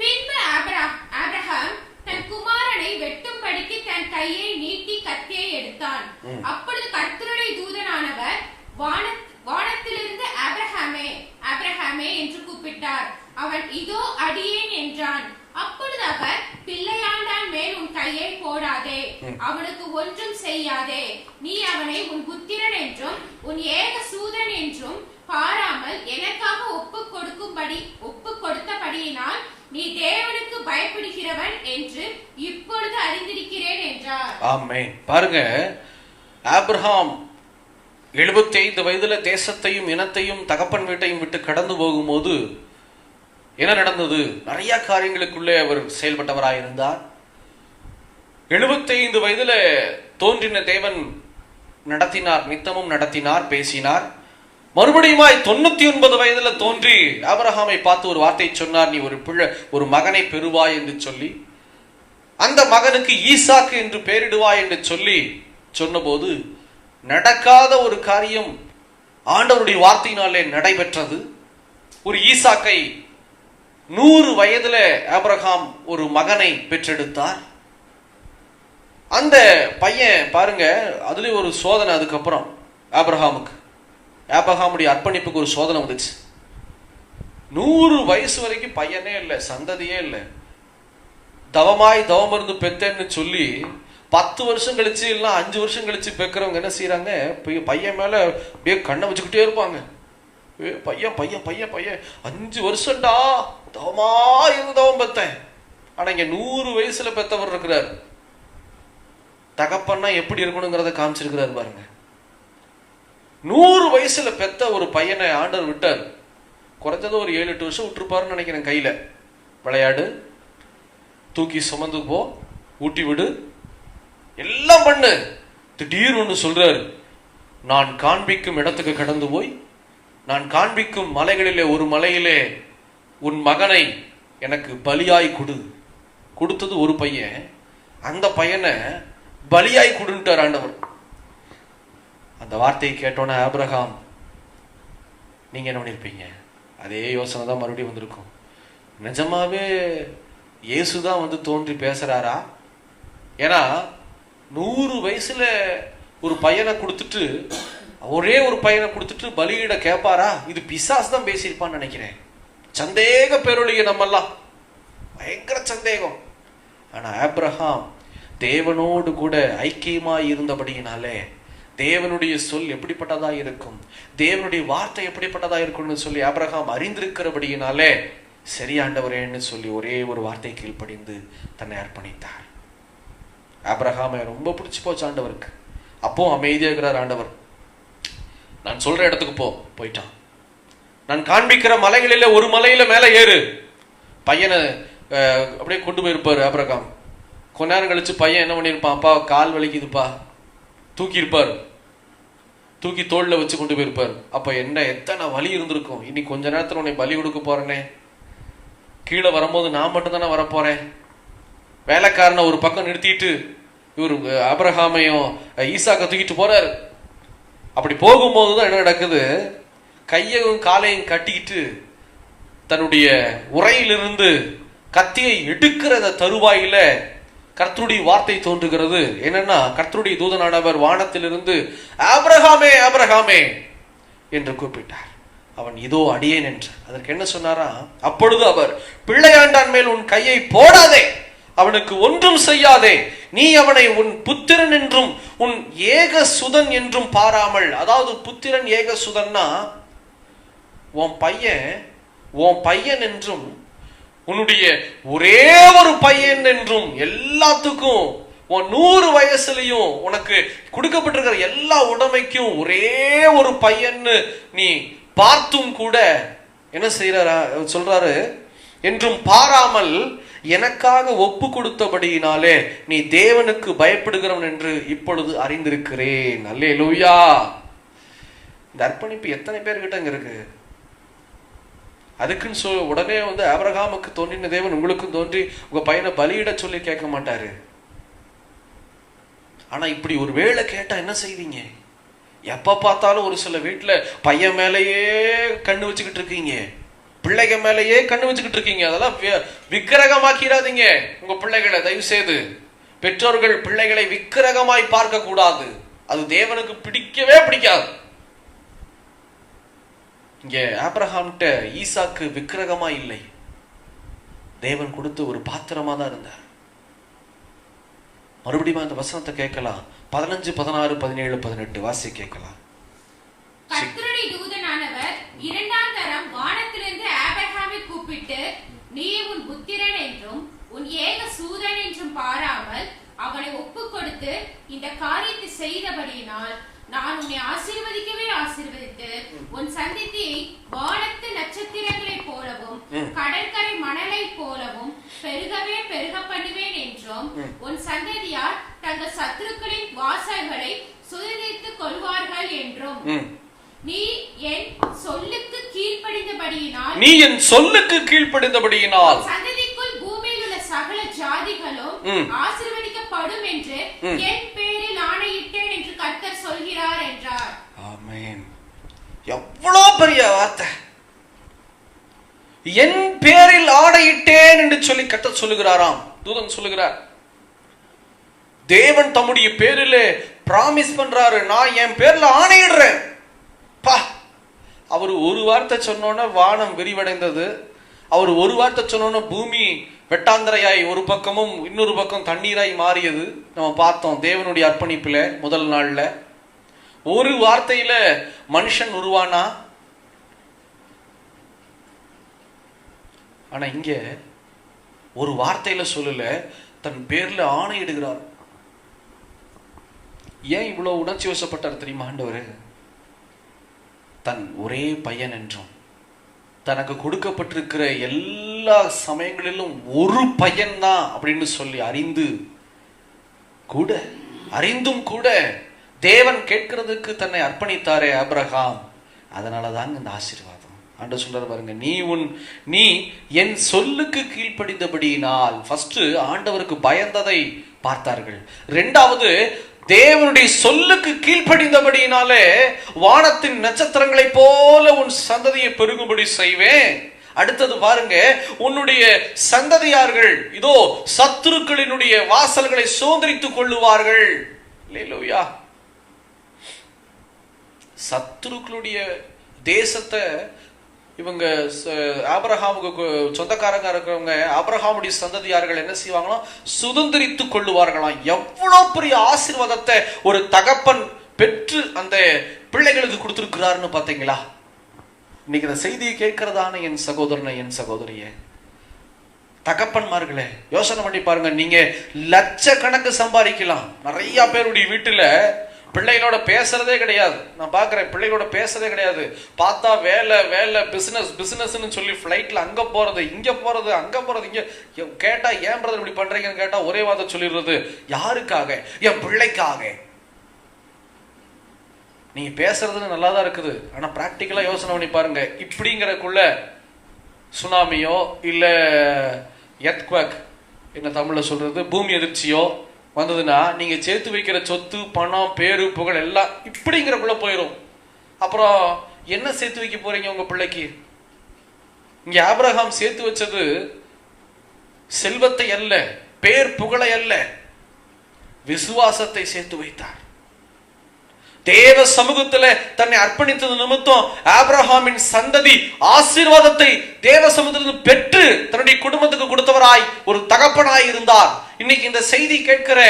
பின்பு ஆபிரகாம் தன் குமாரனை வெட்டும்படிக்கு தன் கையை நீட்டி கத்தியை எடுத்தான். அப்பொழுது கர்த்தருடைய தூதனானவர் வானத்திலிருந்து ஆபிரகாமே ஆபிரகாமே என்று கூப்பிட்டார். அவன் இதோ அடியேன் என்றான். அப்பொழுது அவர், பிள்ளையாண்டான் மேல் உன் கையை போடாதே, அவனுக்கு ஒன்றும் செய்யாதே. நீ அவனை உன் புத்திரன் என்றும் உன் ஏக சூதன் என்றும் பாராமல் எனக்காக ஒப்பு கொடுத்தபடியினால் நீ தேவனுக்கு பயப்படுகிறவன் என்று இப்பொழுது அறிந்திருக்கிறேன் என்றார். ஆமென். பாருங்க, ஆபிரகாம் 75 வயதுல தேசத்தையும் இனத்தையும் தகப்பன் வீட்டையும் விட்டு கடந்து போகும்போது என்ன நடந்தது? நிறைய காரியங்களுக்குள்ளே அவர் செயல்பட்டவராயிருந்தார். 75 வயதுல தோன்றின தேவன் நடத்தினார், நித்தமும் நடத்தினார், பேசினார். மறுபடியும் 99 வயதுல தோன்றி ஆபிரகாமை பார்த்து ஒரு வார்த்தை சொன்னார், நீ ஒரு மகனை பெறுவாய் என்று சொல்லி, அந்த மகனுக்கு ஈசாக்கு என்று பெயரிடுவாய் என்று சொல்லி சொன்னபோது நடக்காத ஒரு காரியம் ஆண்டவருடைய வார்த்தையினாலே நடைபெற்றது. ஒரு ஈசாக்கை 100 வயதுல ஆபிரகாம் ஒரு மகனை பெற்றெடுத்தார். அந்த பையன் பாருங்க, அதுல ஒரு சோதனை. அதுக்கப்புறம் ஆபிரகாமுடைய அர்ப்பணிப்புக்கு ஒரு சோதனை வந்துச்சு. 100 வயசு வரைக்கும் பையனே இல்லை, சந்ததியே இல்லை. தவம் இருந்து பெத்தேன்னு சொல்லி 10 வருஷம் கழிச்சு இல்ல 5 வருஷம் கழிச்சு பெக்கிறவங்க என்ன செய்யறாங்க? பையன் மேல அப்படியே கண்ணை வச்சுக்கிட்டே இருப்பாங்க. பையன் பையன் பையன் பையன் 5 வருஷம்டா தவமா இருந்து தவம் பெத்தேன். ஆனா இங்க 100 வயசுல பெத்தவர் இருக்கிறார். தகப்பன்னா எப்படி இருக்கணுங்கிறத காமிச்சிருக்கிறாரு பாருங்க. 100 வயசுல பெத்த ஒரு பையனை ஆண்டவர் விட்டார். குறைஞ்சது ஒரு 7-8 வருஷம் விட்டுருப்பாருன்னு நினைக்கிறேன். கையில விளையாடு, தூக்கி சுமந்து போ, ஊட்டி விடு, எல்லாம் பண்ணு. திடீர்னு ஒண்ணு சொல்றாரு, நான் காண்பிக்கும் இடத்துக்கு கடந்து போய் நான் காண்பிக்கும் மலைகளிலே ஒரு மலையிலே உன் மகனை எனக்கு பலியாய் கொடு. கொடுத்தது ஒரு பையன், அந்த பையனை பலியாய் கொடுன்ட்டார் ஆண்டவர். அந்த வார்த்தையை கேட்டோன்னே ஆபிரகாம், நீங்க என்ன பண்ணிருப்பீங்க? அதே யோசனை தான் மறுபடியும் வந்திருக்கும். நிஜமாவே இயேசுதான் வந்து தோன்றி பேசுறாரா? ஏன்னா 100 வயசுல ஒரு பையனை கொடுத்துட்டு, ஒரே ஒரு பையனை கொடுத்துட்டு பலியிட கேட்பாரா? இது பிசாசு தான் பேசியிருப்பான்னு நினைக்கிறேன். சந்தேக பேரொழிய நம்மெல்லாம் பயங்கர சந்தேகம். ஆனா ஆபிரகாம் தேவனோடு கூட ஐக்கியமாய் இருந்தபடியினாலே தேவனுடைய சொல் எப்படிப்பட்டதா இருக்கும், தேவனுடைய வார்த்தை எப்படிப்பட்டதா இருக்கும்னு சொல்லி ஆபிரகாம் அறிந்திருக்கிறபடியினாலே சரியாண்டவரேன்னு சொல்லி ஒரே ஒரு வார்த்தை கீழ்ப்படிந்து தன்னை அர்ப்பணித்தார். ஆபிரகாமை ரொம்ப பிடிச்சு போச்சு ஆண்டவருக்கு. அப்போ அமைதியா இருக்கிறார் ஆண்டவர். நான் சொல்ற இடத்துக்கு போயிட்டான். நான் காண்பிக்கிற மலைகளில ஒரு மலையில மேல ஏறு. பையனை அப்படியே கொண்டு போயிருப்பாரு ஆபிரகாம். கொஞ்ச நேரம் கழிச்சு பையன் என்ன பண்ணிருப்பான்? அப்பா கால் வலிக்குதுப்பா, தூக்கி இருப்பாரு, தூக்கி தோல்ல வச்சு கொண்டு போயிருப்பாரு. அப்ப என்ன எத்தனை வலி இருந்திருக்கும். இன்னைக்கு கொஞ்ச நேரத்துல உன்னை பலி கொடுக்க போறேனே, கீழே வரும்போது நான் மட்டும் தானே வரப்போறேன். வேலைக்காரனை ஒரு பக்கம் நிறுத்திட்டு இவர் ஆபிரகாமையும் ஈசாக்க தூக்கிட்டு போறாரு. அப்படி போகும்போதுதான் என்ன நடக்குது? கையையும் காலையும் கட்டிக்கிட்டு தன்னுடைய உரையிலிருந்து கத்தியை எடுக்கிற தருவாயில கர்த்தருடைய வார்த்தை தோன்றுகிறது. என்னன்னா, கர்த்தருடைய தூதனானவர் வானத்திலிருந்து ஆபிரகாமே ஆபிரகாமே என்று கூப்பிட்டார். அவன் இதோ அடியேன் என்றான். அதற்கு என்ன சொன்னாரா? அப்பொழுது அவர், பிள்ளையாண்டான் மேல் உன் கையை போடாதே, அவனுக்கு ஒன்றும் செய்யாதே, நீ அவனை உன் புத்திரன் என்றும் உன் ஏக சுதன் என்றும் பாராமல். அதாவது புத்திரன் ஏக சுதன்னா, உன் பையன் உன் பையன் என்றும் உன்னுடைய ஒரே ஒரு பையன் என்றும் எல்லாத்துக்கும் உன் 100 வயசுலயும் உனக்கு கொடுக்கப்பட்டிருக்கிற எல்லா உடைமைக்கும் ஒரே ஒரு பையன்னு நீ பார்த்தும் கூட என்ன செய்யறாரா சொல்றாரு, என்றும் பாராமல் எனக்காக ஒப்பு கொடுத்தபடியினாலே நீ தேவனுக்கு பயப்படுகிறவன் என்று இப்பொழுது அறிந்திருக்கிறேன். அல்லேலூயா. இந்த அர்ப்பணிப்பு எத்தனை பேர்கிட்ட இங்க இருக்கு? அதுக்குன்னு உடனே ஆபிரகாமுக்கு தோன்றின தேவன் உங்களுக்கும் தோன்றி உங்க பையனை பலியிட சொல்லி கேட்க மாட்டாரு. ஆனா இப்படி ஒரு வேளை கேட்டா என்ன செய்வீங்க? எப்ப பார்த்தாலும் ஒரு சில வீட்டுல பையன் மேலேயே கண்ணு வச்சுக்கிட்டு இருக்கீங்க, பிள்ளைங்க மேலேயே கண்ணு வச்சுக்கிட்டு இருக்கீங்க. அதெல்லாம் விக்கிரகமாக்கிறாதீங்க உங்க பிள்ளைகளை. தயவு செய்து பெற்றோர்கள் பிள்ளைகளை விக்கிரகமாய் பார்க்க கூடாது. அது தேவனுக்கு பிடிக்கவே பிடிக்காது. இங்க ஆபிரகாம்கிட்ட ஈசாக்கு விக்கிரகமா இல்லை, தேவன் கொடுத்து ஒரு பாத்திரமா தான் இருந்தார். மறுபடியும் அந்த வசனத்தை கேட்கலாம். 15, 16, 17, 18 வாசி கேட்கலாம். கர்த்தருடைய தூதனானவர் இரண்டாம் தரம் வானத்திலிருந்து ஆபிரகாமை கூப்பிட்டு, நீ உன் புத்திரன் என்றும் உன் ஏக சூதன் என்றும் பாராமல் அவனை ஒப்பு கொடுத்து இந்த காரியத்தை செய்தபடியினால் நான் உன்னை ஆசீர்வதிக்கவே ஆசீர்வதித்து உன் சந்ததியை வானத்து நட்சத்திரங்களை போலவும் கடற்கரை மணலை போலவும் பெருகவே பெருக பண்ணுவேன் என்றும் உன் சந்ததியார் தங்கள் சத்துருக்களின் வாசல்களை சுதந்திரித்துக் கொள்வார்கள் என்றும் நீ என் சொல்லுக்கு கீழ்ப்படிந்தபடியினால் சந்ததிக்குள் பூமியில் உள்ள சகல ஜாதிகளும் ஆசீர்வதிக்கப்படும் என்று என் பேரில் ஆணையிட்டேன் என்று கர்த்தர் சொல்கிறார் என்றார். ஆமென். எவ்வளவு பெரிய வார்த்தை! என் பேரில் ஆணையிட்டேன் என்று சொல்லி கர்த்தர் சொல்லுகிறாராம். தூதன் சொல்லுகிறார். தேவன் தம்முடைய பேரிலே பிராமிஸ் பண்றாரு, நான் என் பேர்ல ஆணையிடுறேன். அவர் ஒரு வார்த்தை சொன்னோன்னா வானம் விரிவடைந்தது. அவர் ஒரு வார்த்தை சொன்னோன்னா பூமி வெட்டாந்தரையாய் ஒரு பக்கமும் இன்னொரு பக்கம் தண்ணீராய் மாறியது. நம்ம பார்த்தோம் தேவனுடைய அர்ப்பணிப்புல முதல் நாள்ல. ஒரு வார்த்தையில மனுஷன் உருவானா. ஆனா இங்க ஒரு வார்த்தையில சொல்லல, தன் பேர்ல ஆணையிடுகிறார். ஏன் இவ்வளவு உணர்ச்சி வசப்பட்டார் தெரியுமா ஆண்டவர்? தன் ஒரே பையன் என்றும் தனக்கு கொடுக்கப்பட்டிருக்கிற எல்லா சமயங்களிலும் ஒரு பையன் தான் அப்படின்னு சொல்லி அறிந்தும் கூட தேவன் கேட்கிறதுக்கு தன்னை அர்ப்பணித்தாரே ஆபிரகாம். அதனாலதான் இந்த ஆசீர்வாதம். ஆண்டவர் சொல்றாரு பாருங்க, நீ என் சொல்லுக்கு கீழ்ப்படிந்தபடியினால். ஃபர்ஸ்ட் ஆண்டவருக்கு பயந்ததை பார்த்தார்கள். இரண்டாவது தேவனுடைய சொல்லுக்கு கீழ்ப்படிந்தபடியினாலே வானத்தின் நட்சத்திரங்களை போல உன் சந்ததியை பெருகும்படி செய்வேன். அடுத்தது பாருங்க, உன்னுடைய சந்ததியார்கள் இதோ சத்துருக்களினுடைய வாசல்களை சுதந்திரித்துக் கொள்ளுவார்கள். அல்லேலூயா. சத்துருக்களுடைய தேசத்தை இவங்க ஆபிரகாமுக்கு சொந்தக்காரங்க இருக்கிறவங்க ஆபிரகாமுடைய சந்ததியார்கள் என்ன செய்வாங்களோ சுதந்திரித்துக் கொள்ளுவார்களாம். எவ்வளவு பெரிய ஆசீர்வாதத்தை ஒரு தகப்பன் பெற்று அந்த பிள்ளைகளுக்கு கொடுத்திருக்கிறாருன்னு பாத்தீங்களா? இன்னைக்கு இந்த செய்தியை கேட்கிறதான என் சகோதரனை, என் சகோதரிய தகப்பன்மார்களே, யோசனை பண்ணி பாருங்க. நீங்க லட்சக்கணக்கு சம்பாதிக்கலாம். நிறைய பேருடைய வீட்டுல பிள்ளைகளோட பேசுறதே கிடையாது. நான் பாக்குறேன், பிள்ளைகளோட பேசுறதே கிடையாது. பார்த்தா வேலை வேலை பிசினஸ்ன்னு சொல்லி ஃபிளைட்ல அங்க போறது, இங்க போறது, அங்க போறது, இங்க கேட்டா ஏன் பிரதர் இப்படி பண்றீங்கன்னு கேட்டா ஒரே வார்த்தை சொல்லிடுறது, யாருக்காக? என் பிள்ளைக்காக. நீங்க பேசுறதுன்னு நல்லா தான் இருக்குது, ஆனா பிராக்டிக்கலா யோசனை பண்ணி பாருங்க. இப்படிங்கிறக்குள்ள சுனாமியோ இல்ல எர்த்குவேக், என்ன தமிழ்ல சொல்றது, பூமி அதிர்ச்சியோ வந்ததுன்னா நீங்க சேர்த்து வைக்கிற சொத்து, பணம், பேரு, புகழ் எல்லாம் இப்படிங்கிறக்குள்ள போயிடும். அப்புறம் என்ன சேர்த்து வைக்க போறீங்க உங்க பிள்ளைக்கு? இங்க ஆபிரகாம் சேர்த்து வச்சது செல்வத்தை அல்ல, பேர் புகழை அல்ல, விசுவாசத்தை சேர்த்து வைத்தார். தேவ சமூகத்துல தன்னை அர்ப்பணித்தது நிமித்தம் ஆபிரகாமின் சந்ததி ஆசீர்வாதத்தை தேவ சமூகத்திலிருந்து பெற்று தன்னுடைய குடும்பத்துக்கு கொடுத்தவராய் ஒரு தகப்பனாய் இருந்தார். இன்னைக்கு இந்த செய்தி கேட்கிற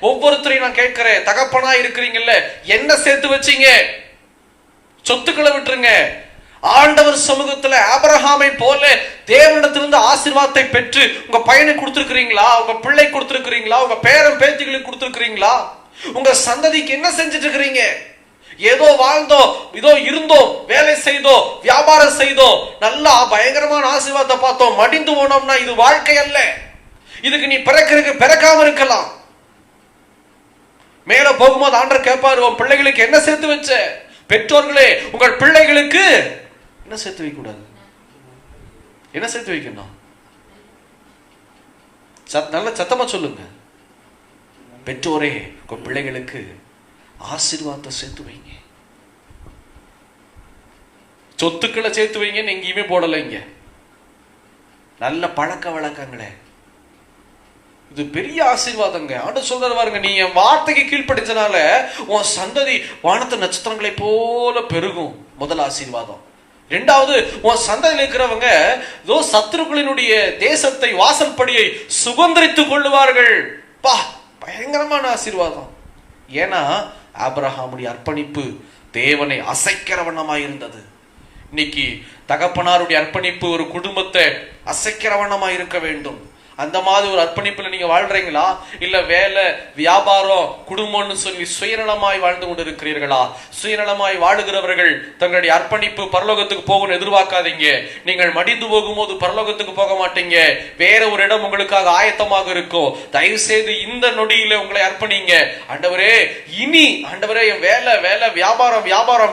ஒவ்வொருத்தரையும் நான் கேட்கிறேன், தகப்பனாய் இருக்கிறீங்கல்ல, என்ன சேர்த்து வச்சீங்க? சொத்துக்களை விட்டுருங்க, ஆண்டவர் சமூகத்துல ஆபிரகாமை போல தேவனிடத்திலிருந்து ஆசீர்வாதத்தை பெற்று உங்க பையனுக்கு கொடுத்திருக்கிறீங்களா? உங்க பிள்ளை கொடுத்திருக்கிறீங்களா? உங்க பேரன் பேத்திகளுக்கு கொடுத்திருக்கிறீங்களா? உங்க சந்ததிக்கு என்ன செஞ்சுட்டு இருக்கிறீங்க? ஏதோ வாழ்ந்தோம், இதோ இருந்தோம், வேலை செய்தோம், வியாபாரம் செய்தோம், நல்லா பயங்கரமான ஆசீர்வாதத்தை பார்த்தோம், மடிந்து போனோம்னா இது வாழ்க்கை அல்ல. இதுக்கு நீ பிறக்காம இருக்கலாம். மேல போகும்போது ஆண்டவர் கேட்பாரு, உன் பிள்ளைகளுக்கு என்ன சேர்த்து வச்ச? பெற்றோர்களே, உங்கள் பிள்ளைகளுக்கு என்ன சேர்த்து வைக்க கூடாது? என்ன சேர்த்து வைக்கணும்? நல்ல சத்தமா சொல்லுங்க. பெற்றோரே, உங்க பிள்ளைகளுக்கு ஆசீர்வாதத்தை சேர்த்து வைங்க. சொத்துக்களை சேர்த்து வைங்கன்னு எங்கேயுமே போடல. இங்க நல்ல பழக்க வழக்கங்களே, இது பெரிய ஆசீர்வாதங்க. ஆண்டு சொல்றாரு பாருங்க, நீ என் வார்த்தைக்கு கீழ்ப்படிச்சனால உன் சந்ததி வானத்து நட்சத்திரங்களை போல பெருகும். முதல் ஆசீர்வாதம். இரண்டாவது, உன் சந்ததியில் இருக்கிறவங்க இதோ சத்துருக்களினுடைய தேசத்தை, வாசல்படியை சுதந்திரித்துக் கொள்ளுவார்கள். பா, பயங்கரமான ஆசீர்வாதம். ஏன்னா ஆபிரகாமுடைய அர்ப்பணிப்பு தேவனை அசைக்கிற வண்ணமாய் இருந்தது. இன்னைக்கு தகப்பனாருடைய அர்ப்பணிப்பு ஒரு குடும்பத்தை அசைக்கிற வண்ணமாய் இருக்க வேண்டும். அந்த மாதிரி ஒரு அர்ப்பணிப்புல நீங்க வாழ்றீங்களா? இல்ல வேலை, வியாபாரம், குடும்பம்னு சொல்லி சுயநலமாய் வாழ்ந்து கொண்டு இருக்கிறீர்களா? சுயநலமாய் வாழுகிறவர்கள் தங்களுடைய அர்ப்பணிப்பு பரலோகத்துக்கு போகணும்னு எதிர்பார்க்காதீங்க. நீங்கள் மடிந்து போகும்போது பரலோகத்துக்கு போக மாட்டீங்க. வேற ஒரு இடம் உங்களுக்காக ஆயத்தமாக இருக்கும். தயவு செய்து இந்த நொடியில உங்களை அர்ப்பணிங்க. ஆண்டவரே, இனி ஆண்டவரே என் வேலை, வியாபாரம்,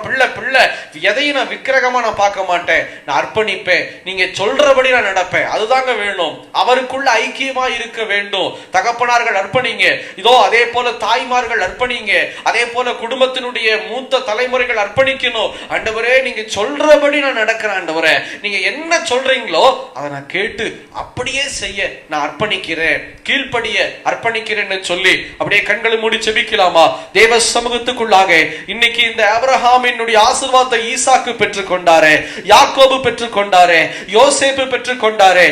பிள்ளை எதையும் நான் விக்கிரகமா நான் பார்க்க மாட்டேன். நான் அர்ப்பணிப்பேன். நீங்க சொல்றபடி நான் நடப்பேன். அதுதாங்க வேணும். அவருக்குள்ள ஐக்கியமா இருக்க வேண்டும். தகப்பனார்கள் அர்ப்பணிங்க. இதோ அதே போல தாய்மார்கள் அர்ப்பணிங்க. அதே போல குடும்பத்தினுடைய மூத்த தலைமுறைகள் அர்ப்பணிக்கணும். ஆண்டவரே, நீங்க சொல்றபடி நான் நடக்கிறேன். ஆண்டவரே, நீங்க என்ன சொல்றீங்களோ அதை நான் கேட்டு அப்படியே செய்ய நான் அர்ப்பணிக்கிறேன், கீழ்ப்படிய அர்ப்பணிக்கிறேன்னு சொல்லி அப்படியே கண்களை மூடி செபிக்கலாமா? தேவ சமூகத்துக்குள்ளாக இன்னைக்கு இந்த ஆபிரகாமினுடைய ஆசீர்வாதத்தை ஈசாக்கு பெற்றுக் கொண்டாரே, யாக்கோபு பெற்றுக் கொண்டாரே, யோசேப்பு பெற்றுக் கொண்டாரே.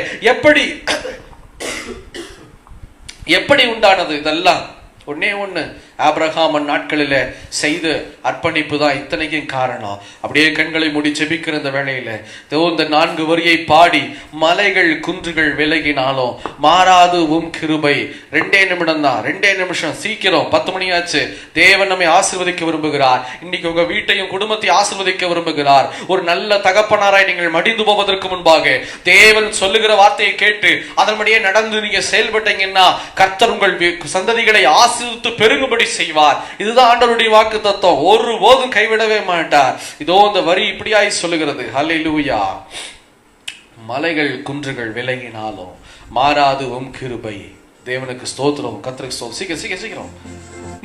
எப்படி உண்டானது இதெல்லாம்? ஒன்னே ஒண்ணு, ஆபிரகாம் நாட்களில செய்த அர்ப்பணிப்பு தான் இத்தனைக்கும் காரணம். அப்படியே கண்களை மூடி செபிக்கிற இந்த வேளையில இந்த 4 வரியை பாடி, மலைகள் குன்றுகள் விலகினாலும் மாறாது உம் கிருபை. 2 நிமிடம் தான், 2 நிமிஷம், சீக்கிரம் 10 மணி ஆச்சு. தேவன் நம்மை ஆசீர்வதிக்க விரும்புகிறார். இன்னைக்கு உங்க வீட்டையும் குடும்பத்தையும் ஆசீர்வதிக்க விரும்புகிறார். ஒரு நல்ல தகப்பனாராய் நீங்கள் மடிந்து போவதற்கு முன்பாக தேவன் சொல்லுகிற வார்த்தையை கேட்டு அதன்படியே நடந்து நீங்க செயல்பட்டீங்கன்னா கர்த்தர் உங்கள் சந்ததிகளை ஆசீர்வதித்து பெருகும்படி செய்வார். இதுதான் ஆண்டவருடைய வாக்கு தத்துவம். ஒருபோதும் கைவிடவே மாட்டார். இதோ இந்த வரி இப்படியாய் சொல்லுகிறது. ஹல்லேலூயா. மலைகள் குன்றுகள் விலகினாலும் மாறாது உம் கிருபை. தேவனுக்கு ஸ்தோத்திரம், கர்த்தருக்கு ஸ்தோத்திரம். சீக்கிரம்.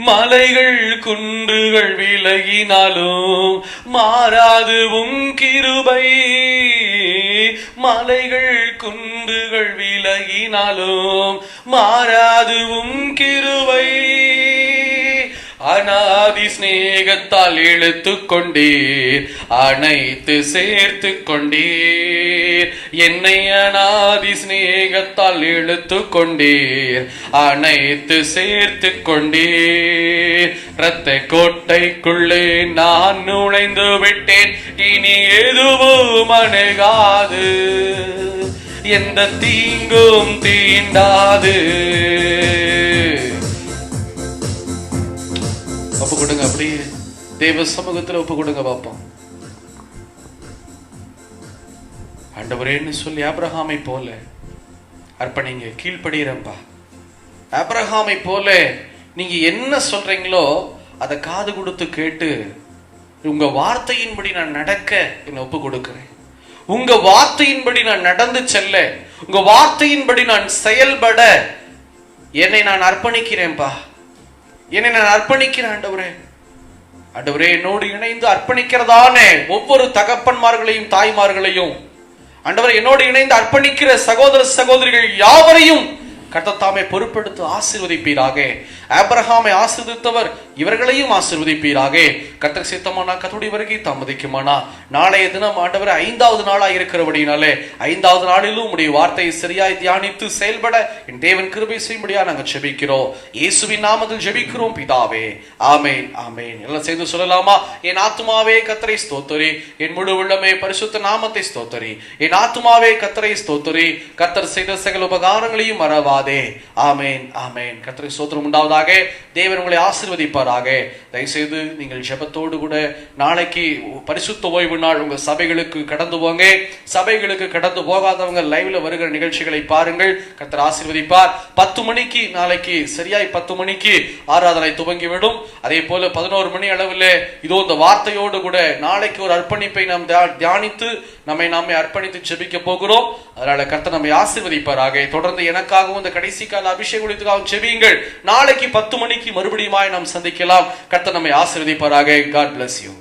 மலைகள் குன்றுகள் விலகினாலும் மாறாது உம் கிருபை. மலைகள் குன்றுகள் விலகினாலும் மாறாது உம் கிருபை. அநாதி ஸ்நேகத்தால் இழுத்து கொண்டீர், அனைத்து சேர்த்து கொண்டீர். என்னை அநாதி ஸ்நேகத்தால் இழுத்து கொண்டீர், அனைத்து சேர்த்து கொண்டீர். இரத்த கோட்டைக்குள்ளே நான் நுழைந்து விட்டேன், இனி எதுவும் அணுகாது, எந்த தீங்கும் தீண்டாது. ஒப்பு கொடுங்க. அப்படியே தேவ சமூகத்துல ஒப்பு கொடுங்க பாப்போம். ஆண்டவரேன்னு சொல்லி ஆபிரகாமை போல அர்ப்பணிங்க. கீழ்ப்படுகிறப்பா, ஆபிரகாமை போல நீங்க என்ன சொல்றீங்களோ அதை காது கொடுத்து கேட்டு உங்க வார்த்தையின்படி நான் நடக்க என்ன ஒப்பு கொடுக்கிறேன். உங்க வார்த்தையின்படி நான் நடந்து செல்ல, உங்க வார்த்தையின்படி நான் செயல்பட என்னை நான் அர்ப்பணிக்கிறேன்பா. என்னை நான் அர்ப்பணிக்கிறேன். ஆண்டவரே, என்னோடு இணைந்து அர்ப்பணிக்கிறதானே ஒவ்வொரு தகப்பன்மார்களையும் தாய்மார்களையும், ஆண்டவரே என்னோடு இணைந்து அர்ப்பணிக்கிற சகோதர சகோதரிகள் யாவரையும் கர்த்தர் தாமே பொறுப்பெடுத்து ஆசீர்வதிப்பீராக. ஆபிரகாமை ஆசீர்வதித்தவர் இவர்களையும் ஆசீர்வதிப்பீராக. கர்த்தர் சித்தமானா கர்த்தருடைய வருகை தாமதிக்குமானா நாளைய தினம் ஆண்டவர் 5வது நாளாக இருக்கிறபடினாலே 5வது நாளிலும் உடைய வார்த்தையை சரியாய் தியானித்து செயல்பட என் தேவன் கிருபை செய்யும்படியா நாங்கள் ஜெபிக்கிறோம். இயேசுவின் நாமத்தில் ஜெபிக்கிறோம் பிதாவே, ஆமென் ஆமென். எல்லாம் சேர்ந்து சொல்லலாமா? என் ஆத்துமாவே கர்த்தரை ஸ்தோத்திரி, என் முழு உள்ளமே பரிசுத்த நாமத்தை ஸ்தோத்திரி. என் ஆத்துமாவே கர்த்தரை ஸ்தோத்திரி, கர்த்தர் செய்த சகல உபகாரங்களையும் மறவாதே. ஆமென் ஆமென். கர்த்தருக்கு ஸ்தோத்திரம் உண்டாவதாக. தேவன் உங்களை ஆசீர்வதிப்பாராக. தயவுசெய்து நீங்கள் ஜெபத்தோடு கூட நாளைக்கு பரிசுத்த ஓய்வு நாள் உங்க சபைகளுக்கு கடந்து போங்க. சபைகளுக்கு கடந்து போகாதவங்க லைவ்ல வருகிற நிகழ்ச்சிகளை பாருங்கள். கர்த்தர் ஆசீர்வதிப்பார். 10 மணிக்கு நாளைக்கு சரியாய் 10 மணிக்கு ஆராதனை துவங்கிவிடும். அதே போல 11 மணி அளவில் இதோ இந்த வார்த்தையோடு கூட நாளைக்கு ஒரு அர்ப்பணிப்பை நாம் தியானித்து நாமே அர்ப்பணித்து ஜெபிக்க போகிறோம். அதனால கர்த்தர் நம்மை ஆசீர்வதிப்பாராக. தொடர்ந்து எனக்காகவும் இந்த கடைசி கால அபிஷேகத்துக்காகவும் ஜெபியுங்கள். நாளைக்கு 10 மணிக்கு மறுபடியும் நாம் சந்திக்கலாம். கர்த்தர் நம்மை ஆசீர்வதிப்பாராக. God bless you.